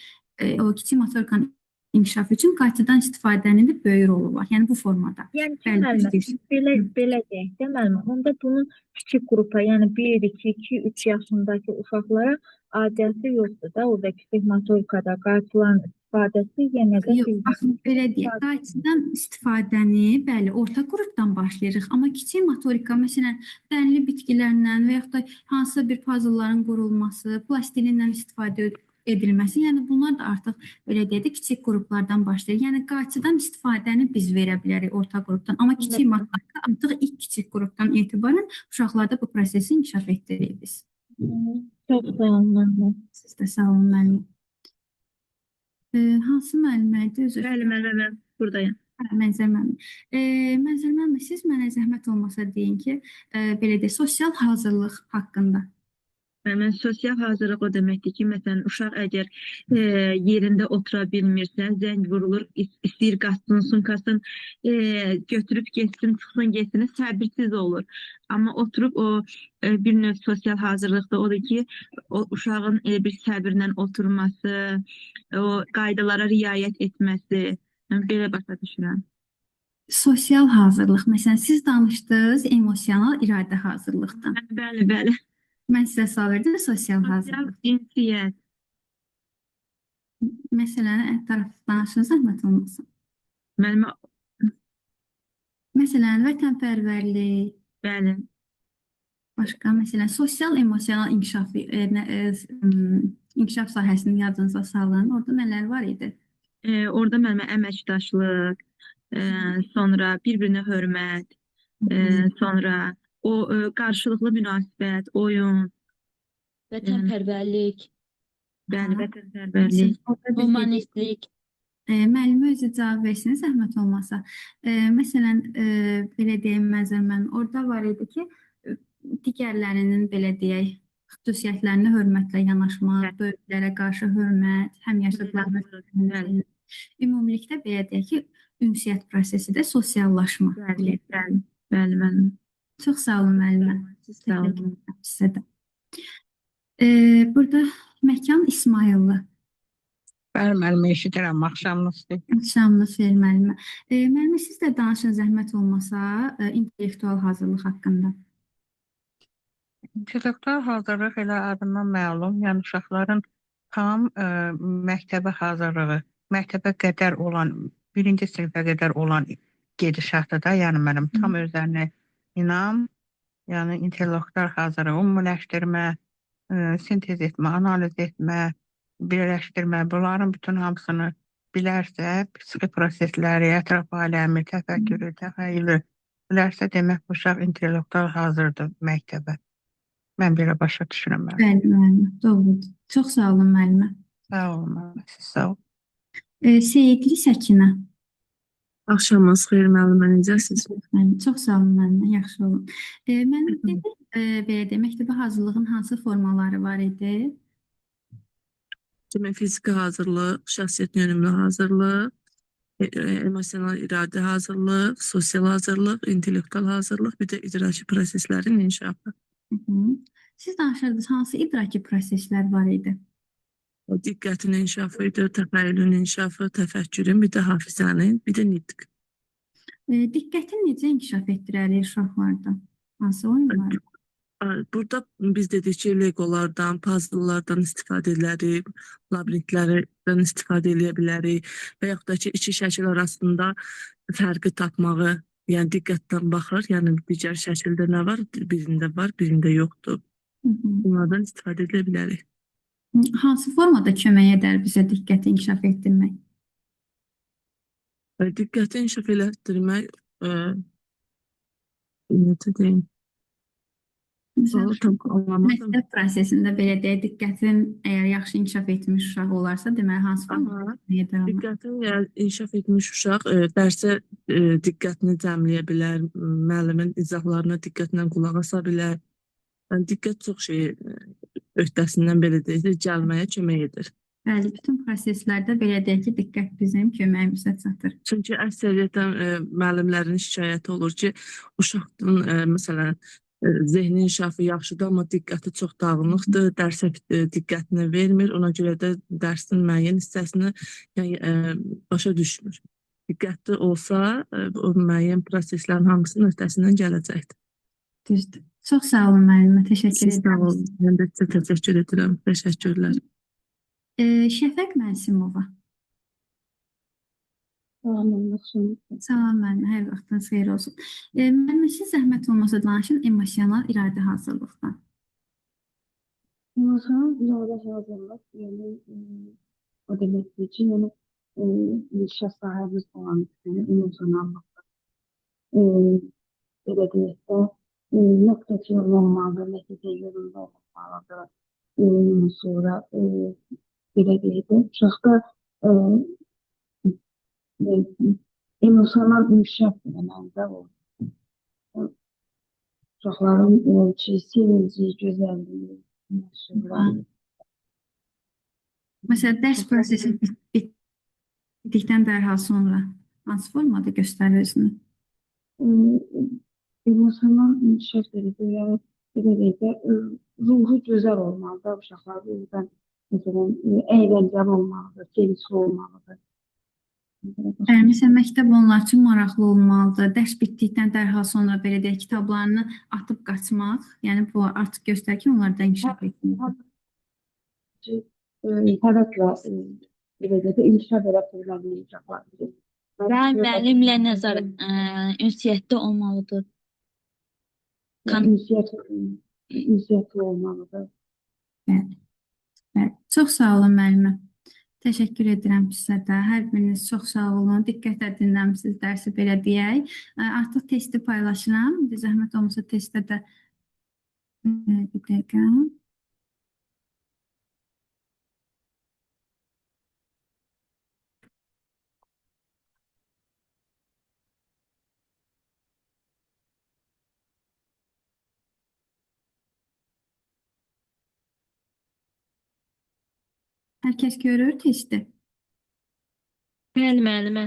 o kiçik motorikanın inkişaf üçün qayçıdan istifadənin də böyük rolu var. Yəni bu formada. Yəni ki, Bəli, müəllimə, düz belə deyirsən. belə deyək də müəllimə, onda bunun kiçik qrupa, yəni 1, 2, 2, 3 yaşındakı uşaqlara aidiyyəti yoxdur da, orada kiçik motorikada qayçıların istifadəsi yenə də Yox, baxın, belə deyək, istifadə- qayçıdan istifadəni, bəli, orta qrupdan başlayırıq, amma kiçik motorika, məsələn, dənli bitkilərlə və yaxud da hansısa bir puzzleların qurulması, plastilinlə istifadə edilməsi, yəni bunlar da artıq belə deyək də kiçik qruplardan başlayır. Yəni qayçıdan istifadəni biz verə bilərik orta qrupdan, amma kiçik motorika artıq ilk kiçik qrupdan etibarən uşaqlarda bu prosesi inkişaf etdiririk biz. Çox sağ olun müəllimə. Siz də sağ olun müəllim. Hansı müəllimə idi? Özür Bəli, müəllimə, mən buradayım. Mənzər müəllim. Mənzər müəllim, siz mənə zəhmət olmasa deyin ki, belə deyək, sosial hazırlıq haqqında. Mən sosial hazırlıq o deməkdir ki, məsələn, uşaq əgər yerində otura bilmirsə, zəng vurulur, istəyir qaçsın, sumkasın, götürüb getsin, çıxsın, getsin, səbirsiz olur. Amma oturub o bir növ sosial hazırlıqda odur ki, o uşağın elə bir səbirlə oturması, o qaydalara riayət etməsi, mən belə başa düşürəm. Sosial hazırlıq, məsələn, siz danışdınız emosional iradə hazırlıqdan. Bəli, bəli. Mən sizə sual verdim, sosial hazırlıq. Cinsiyyət. Məsələn, tərəf danışın, zəhmət olmasın. Müəllimə, Məsələn, vətənpərvərlik, bəli. başqa, məsələn, sosial emosional inkişaf sahəsini yadınıza salın. Orada nələr var idi? Orada müəllimə əməkdaşlıq, sonra bir-birinə hörmət, sonra o qarşılıqlı münasibət, oyun, Vətənpərvərlik, bəli, vətənpərvərlik. humanistlik, Müəllimə özü cavab versin, zəhmət olmasa. Məsələn, belə deyim məzəmmən, orada var idi ki, digərlərinin belə deyək, xüsusiyyətlərinə hörmətlə yanaşmaq, böyüklərə qarşı hörmət, həmyaşıdlarına hörmət. Ümumilikdə belə deyək ki, ünsiyyət prosesi də sosiallaşma. Bəli, bəli, bəli, müəllimə. Çox sağ olun müəllimə. Sağ olun. Sizə də. Burada Məkan İsmayıllı. Bəli, müəllimə, eşidirəm, axşamınız xeyir. Axşamınız xeyir müəllimə. Müəllimə, siz də danışın zəhmət olmasa intellektual hazırlıq haqqında. İntellektual hazırlıq elə adından məlum, yəni uşaqların tam məktəbə hazırlığı, məktəbə qədər olan, birinci sinifə qədər olan gedişatı da, yəni mənim tam özlərinə inam, yəni intellektual hazırlığı, ümumiləşdirmə, sintez etmə, analiz etmə, birləşdirmə, bunların bütün hamısını bilərsə, psixi prosesləri, ətraf aləmi, təfəkkürü, təxəyyülü bilərsə, demək bu uşaq intellektual hazırdır məktəbə. Mən belə başa düşürəm. Bəli, müəllimə, doğrudur. Çox sağ olun müəllimə. Sağ olun, müəllimə, siz sağ olun. Seyidli Səkinə. Axşamınız xeyir müəllimə, necəsiniz? Çox sağ olun müəllimə, yaxşı olun. Müəllim dedi, belə deyək, məktəbə hazırlığın hansı formaları var idi? Demək, fiziki hazırlıq, şəxsiyyət yönümlü hazırlıq, emosional iradə hazırlıq, sosial hazırlıq, intellektual hazırlıq, bir də idraki proseslərin inkişafı. Siz danışırdınız, hansı idraki proseslər var idi? Diqqətin inkişafı idi, təxəyyülün inkişafı, təfəkkürün, bir də hafizənin, bir də nitq. Diqqətin necə inkişaf etdirərik uşaqlarda? Hansı oyunlar? Burada biz dedik ki, legolardan, puzzlelardan istifadə edilərik, labirintlərdən istifadə edə bilərik və yaxud da ki, iki şəkil arasında fərqi tapmağı, yəni diqqətdən baxır, yəni digər şəkildə nə var, birində var, birində yoxdur. Bunlardan istifadə edə bilərik. Hansı formada kömək edər bizə diqqəti inkişaf etdirmək? Diqqəti inkişaf etdirmək, necə deyim? Məktəb prosesində belə deyək, diqqətin əgər yaxşı inkişaf etmiş uşaq olarsa, deməli hansı formada kömək edər ona? Diqqətin inkişaf etmiş uşaq dərsə diqqətini cəmləyə bilər, müəllimin izahlarına diqqətlə qulaq asa bilər. Diqqət çox öhdəsindən belə deyək, gəlməyə kömək edir. Bəli, bütün proseslərdə belə deyək ki, diqqət bizim köməyimizə çatır. Çünki əksəriyyətən müəllimlərin şikayəti olur ki, uşaqdan məsələn zehni inkişafı yaxşıdır, amma diqqəti çox dağınıqdır, dərsə diqqətini vermir, ona görə də dərsin müəyyən hissəsini yəni, başa düşmür. Diqqətli olsa, o müəyyən proseslərin hamısının öhdəsindən gələcəkdir. Düzdür. Çox sağ olun müəllimə, təşəkkür Siz sağ edirəm. olun. Mən də sizə təşəkkür edirəm. Təşəkkürlər. Şəfəq Mənsimova. Salam müəllimə, hər vaxtınız xeyir olsun. Müəllimə, siz zəhmət olmasa danışın emosional iradə hazırlıqdan. Emosional iradə hazırlıq, yəni o deməkdir ki, yəni inkişaf sahəmiz olan emosionallıq, belə deyək də, nöqtəçi olmalıdır, nəticə yolunda olmalıdır. Sonra belə deyək də, uşaqda emosional inkişaf eləməndə olur. Uşaqların sevinci, gözəlliyi, emosyonları. Məsələn, dərs prosesi bitdikdən dərhal sonra hansı formada göstərir özünü? Emosional inkişaf edildi, yəni belə deyək də, ruhu gözəl olmalıdır, uşaqlar özdən, məsələn, əyləncəli olmalıdır, sevincli olmalıdır. Məsələn, məktəb onlar üçün maraqlı olmalıdır. Dərs bitdikdən dərhal sonra belə deyək, kitablarını atıb qaçmaq, yəni bu artıq göstərir ki, onlar da inkişaf etmir. Həvəslə, belə deyək də, inkişaf edilməli uşaqlar. Müəllimlə ünsiyyətdə olmalıdır. Ünsiyyətli olmalıdır. Bəli. Çox sağ olun müəllimə. Təşəkkür edirəm sizə də. Hər biriniz çox sağ olun. Diqqətlə dinləmisiniz dərsi belə deyək. Artıq testi paylaşıram. Zəhmət olmasa testdə də bir dəqiqə. Hər kəs görür testi. Bəli, müəllimə.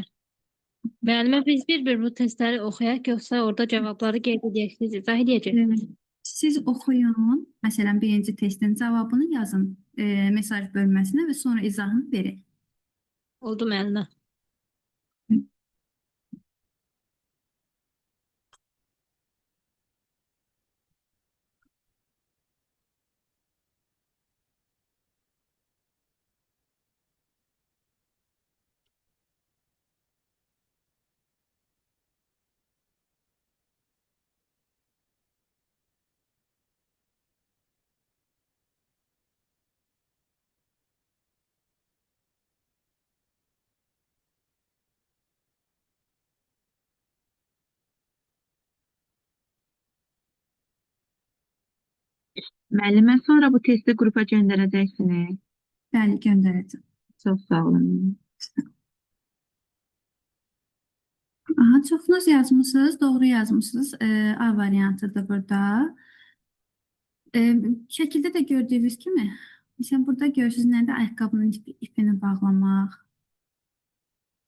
Müəllimə, biz bir-bir bu testləri oxuyaq, yoxsa orada cavabları qeyd edək, siz izah edəcək. Siz oxuyun, məsələn, birinci testin cavabını yazın mesaj bölməsinə və sonra izahını verin. Oldu müəllimə. Müəllimə, sonra bu testi qrupa göndərəcəksiniz. Bəli, göndərəcəm. Çox sağ olun. Aha, çoxunuz yazmısınız, doğru yazmısınız. A variantıdır burada. Şəkildə də gördüyünüz kimi, məsələn, burada görürsünüz nədir? Ayaqqabının ipini bağlamaq.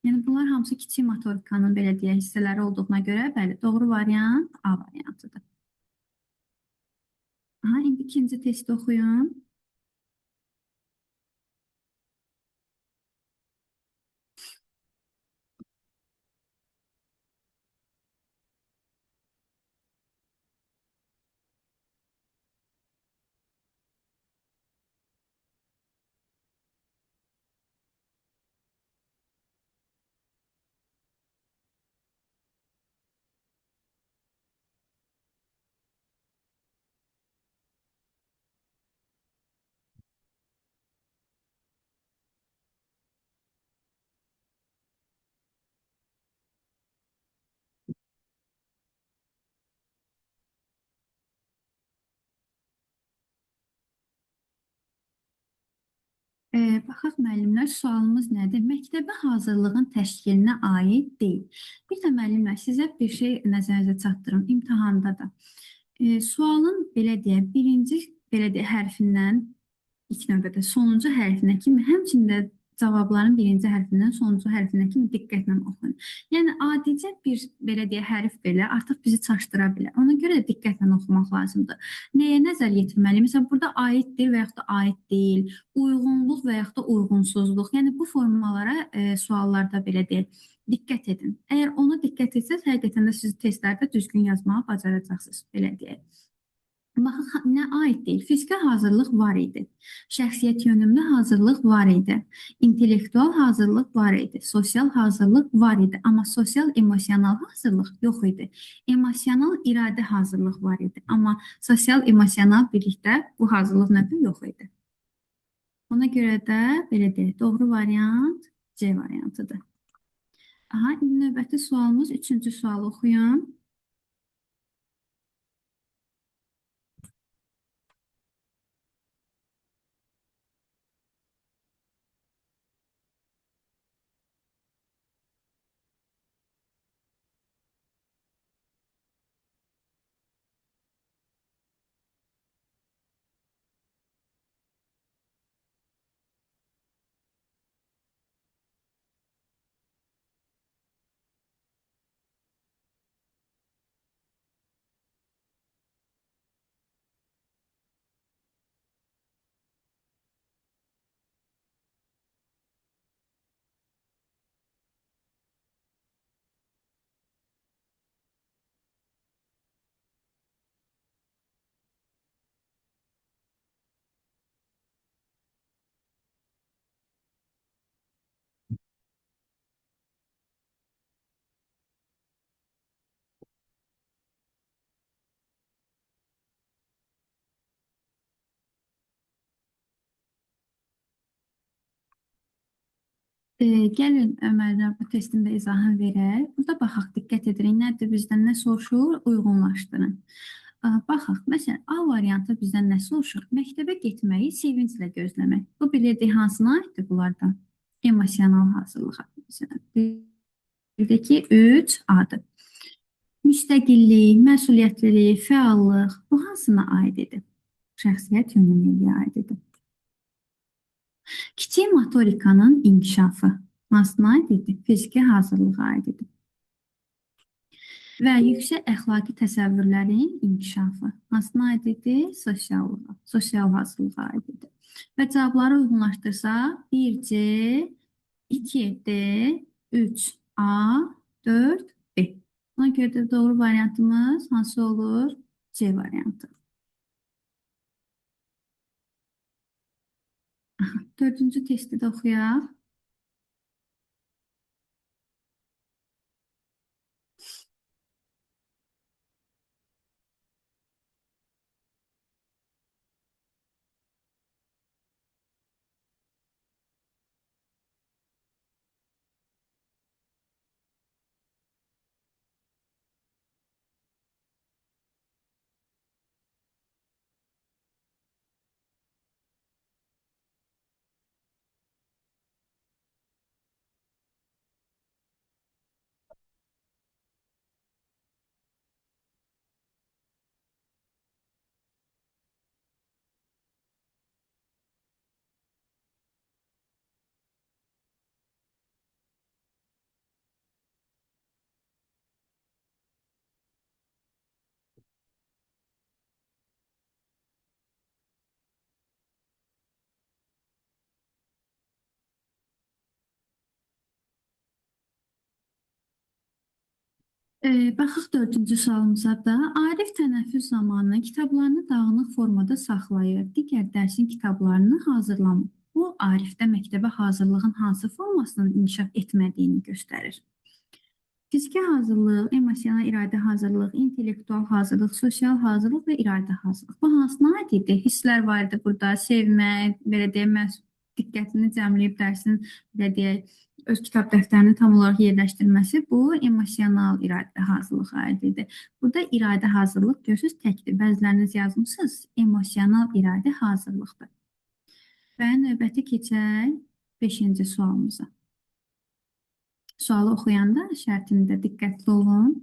Yəni, bunlar hamısı kiçik motorikanın belə deyək hissələri olduğuna görə, bəli, doğru variant A variantıdır. Aha, indi ikinci testi oxuyun. Baxaq müəllimlər, sualımız nədir? Məktəbə hazırlığın təşkilinə aid deyil. Bir də müəllimlər, sizə bir şey nəzərinizə çatdırım, imtahanda da. Sualın belə deyək, birinci belə deyək hərfindən ilk növbədə sonuncu hərfinə kimi, həmçində cavabların birinci hərfindən sonuncu hərfinə kimi diqqətlə oxuyun. Yəni adicə bir belə deyə hərf belə artıq bizi çaşdıra bilər. Ona görə də diqqətlə oxumaq lazımdır. Nəyə nəzər yetirməliyik? Məsələn, burada aiddir və yaxud da aid deyil, uyğunluq və yaxud da uyğunsuzluq. Yəni bu formalara suallarda belə deyək, diqqət edin. Əgər ona diqqət etsəz, həqiqətən də siz testlərdə düzgün yazmağı bacaracaqsınız, belə deyək. Baxın, nə aid deyil. Fiziki hazırlıq var idi. Şəxsiyyət yönümlü hazırlıq var idi. İntellektual hazırlıq var idi. Sosial hazırlıq var idi. Amma sosial emosional hazırlıq yox idi. Emosional iradə hazırlıq var idi. Amma sosial emosional birlikdə bu hazırlıq növü yox idi. Ona görə də belə deyək, doğru variant C variantıdır. Aha, indi növbəti sualımız 3-cü sualı oxuyun. Gəlin Ömərlə bu testin də izahını verək. Burada baxaq, diqqət edirik. Nədir bizdən nə soruşur? Uyğunlaşdırın. Baxaq, məsələn, A variantı bizdən nə soruşur? Məktəbə getməyi sevinclə gözləmək. Bu bilirdik hansına aiddir bunlardan? Emosional hazırlığa. Bildik ki, 3A'dır. Müstəqillik, məsuliyyətlilik, fəallıq bu hansına aididir? Şəxsiyyət yönümlülüyə aididir. Kiçik motorikanın inkişafı hansına aiddir? Fiziki hazırlığa aiddir. Və yüksək əxlaqi təsəvvürlərin inkişafı hansına aiddir? Sosial hazırlığa aiddir. Və cavabları uyğunlaşdırsaq 1C, 2D, 3A, 4B. Ona görə də doğru variantımız hansı olur? C variantı. Dördüncü testi də oxuyaq. Baxaq dördüncü sualımıza da. Arif tənəffüs zamanı kitablarını dağınıq formada saxlayır, digər dərsin kitablarını hazırlamır. Bu, Arifdə məktəbə hazırlığın hansı formasının inkişaf etmədiyini göstərir. Fiziki hazırlıq, emosional iradə hazırlıq, intellektual hazırlıq, sosial hazırlıq və iradə hazırlıq. Bu hansına aiddir? Hisslər var idi burada, sevmək, belə deyək, diqqətini cəmləyib dərsin, belə deyək, öz kitab dəftərini tam olaraq yerləşdirməsi bu emosional iradə hazırlığa aiddir. Burada iradə hazırlıq görürsünüz təkdir. Bəziləriniz yazmısınız, emosional iradə hazırlıqdır. Və növbəti keçək 5-ci sualımıza. Sualı oxuyanda şərtində diqqətli olun.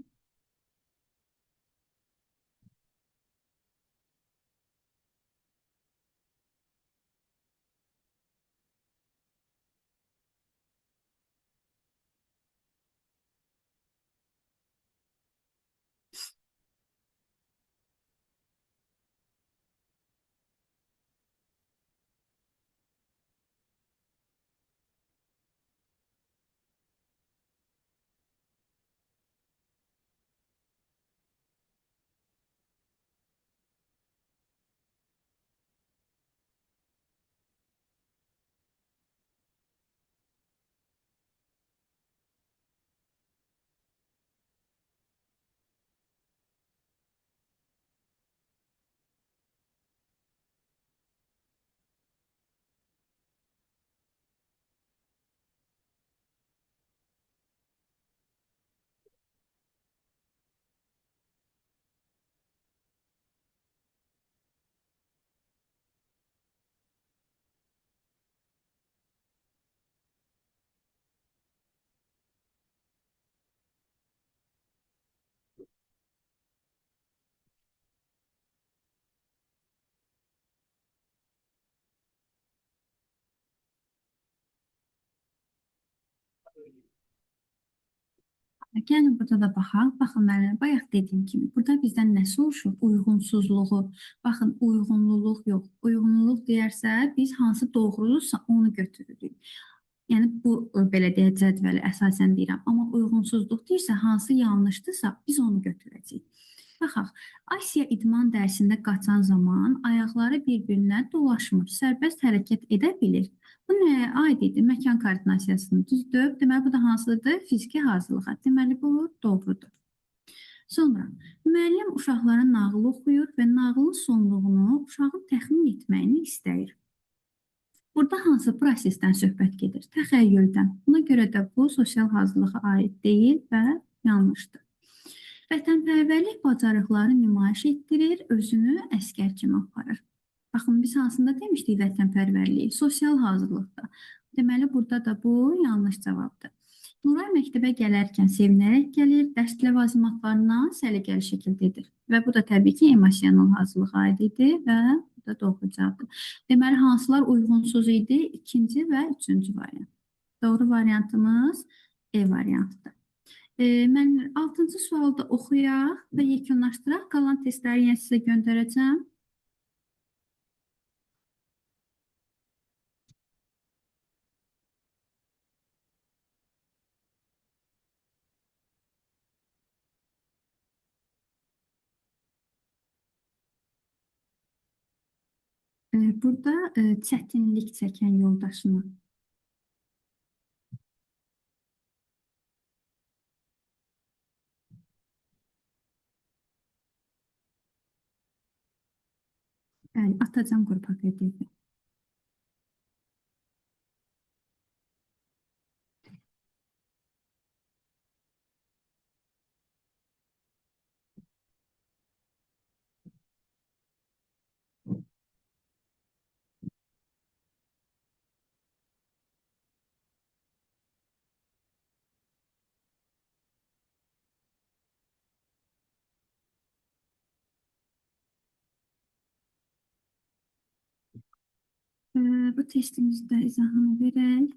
Gəlin burada da baxaq. Baxın müəllim, bayaq dediyim kimi, burada bizdən nə soruşur? Uyğunsuzluğu. Baxın, uyğunluluq yox. Uyğunluq deyərsə, biz hansı doğrudursa onu götürürük. Yəni bu belə deyək cədvəli əsasən deyirəm. Amma uyğunsuzluq deyirsə, hansı yanlışdırsa, biz onu götürəcəyik. Baxaq, Asiya idman dərsində qaçan zaman ayaqları bir-birinə dolaşmır, sərbəst hərəkət edə bilir. Bu nəyə aid idi? Məkan koordinasiyasını düzdür. Deməli, bu da hansıdır? Fiziki hazırlığa. Deməli, bu doğrudur. Sonra, müəllim uşaqlara nağıl oxuyur və nağılın sonluğunu uşağın təxmin etməyini istəyir. Burada hansı prosesdən söhbət gedir? Təxəyyüldən. Buna görə də bu sosial hazırlığa aid deyil və yanlışdır. Vətənpərvərlik bacarıqları nümayiş etdirir, özünü əskər kimi aparır. Baxın, biz hansında demişdik vətənpərvərliyi? Sosial hazırlıqda. Deməli, burada da bu yanlış cavabdır. Nuray məktəbə gələrkən sevinərək gəlir, dərs ləvazimatlarından səliqəli şəkildə edir. Və bu da təbii ki, emosional hazırlığa aid idi və bu da doğru cavabdır. Deməli, hansılar uyğunsuz idi? İkinci və üçüncü variant. Doğru variantımız E variantıdır. Mən 6-cı sualda oxuyaq və yekunlaşdıraq. Qalan testləri yenə sizə göndərəcəm. Burada çətinlik çəkən yoldaşını. Bəli, atacam qrupa PDF. Bu testimizdə izahını verək.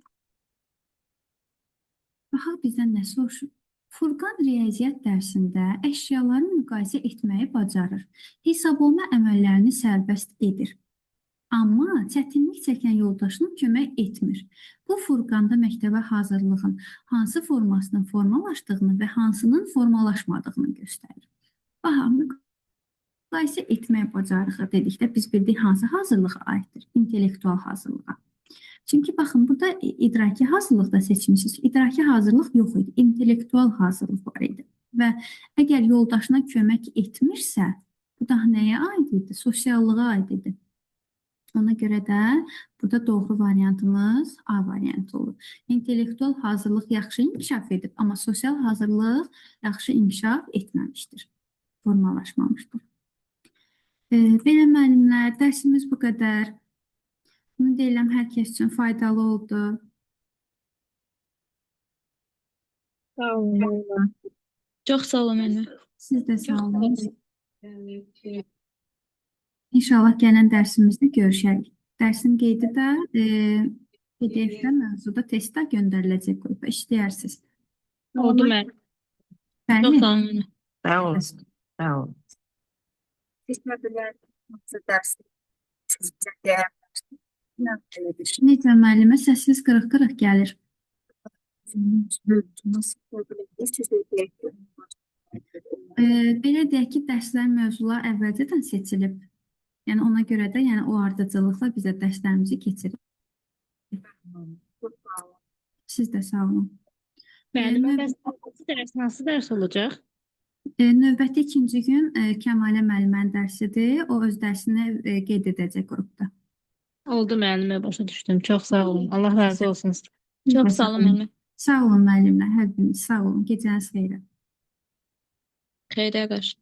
Baxaq bizdən nə soruşur? Furqan riyaziyyat dərsində əşyaları müqayisə etməyi bacarır. Hesablama əməllərini sərbəst edir. Amma çətinlik çəkən yoldaşına kömək etmir. Bu Furqanda məktəbə hazırlığın hansı formasının formalaşdığını və hansının formalaşmadığını göstərir. Baxaq, müqayisə etmək bacarığı dedikdə biz bildik hansı hazırlığa aiddir? İntellektual hazırlığa. Çünki baxın, burada idraki hazırlıqda seçmişsiniz. İdraki hazırlıq yox idi, intellektual hazırlıq var idi. Və əgər yoldaşına kömək etmirsə, bu da nəyə aid idi? Sosiallığa aid idi. Ona görə də burada doğru variantımız A variantı olur. İntellektual hazırlıq yaxşı inkişaf edib, amma sosial hazırlıq yaxşı inkişaf etməmişdir, formalaşmamışdır. Belə müəllimlər, dərsimiz bu qədər. Bunu deyiləm, hər kəs üçün faydalı oldu. Sağ olun. Çox sağ olun müəllim. Siz də sağ olun. İnşallah gələn dərsimizdə görüşərik. Dərsin qeydi də PDF-də mövzuda testdə göndəriləcək qrupa. İşləyərsiniz. Oldu müəllim. Bəli. Çox sağ olun müəllim. Sağ olun. Sağ olun. Seçmədilər. Dərsi. Sizcə deyər. Necə müəllimə səsiz qırıq-qırıq gəlir. Belə deyək ki, dərslər mövzular əvvəlcədən seçilib. Yəni ona görə də o ardıcıllıqla bizə dərslərimizi keçirir. Siz də sağ olun. Müəllimə, bəs hansı dərs olacaq? Növbəti ikinci gün Kəmalə müəllimənin dərsidir. O öz dərsini qeyd edəcək qrupda. Oldu müəllimə, başa düşdüm. Çox sağ olun. Allah razı olsun. Çox sağ olun müəllim. Sağ olun müəllimlər, hər biriniz sağ olun. Gecəniz xeyrə. Xeyrə qarşı.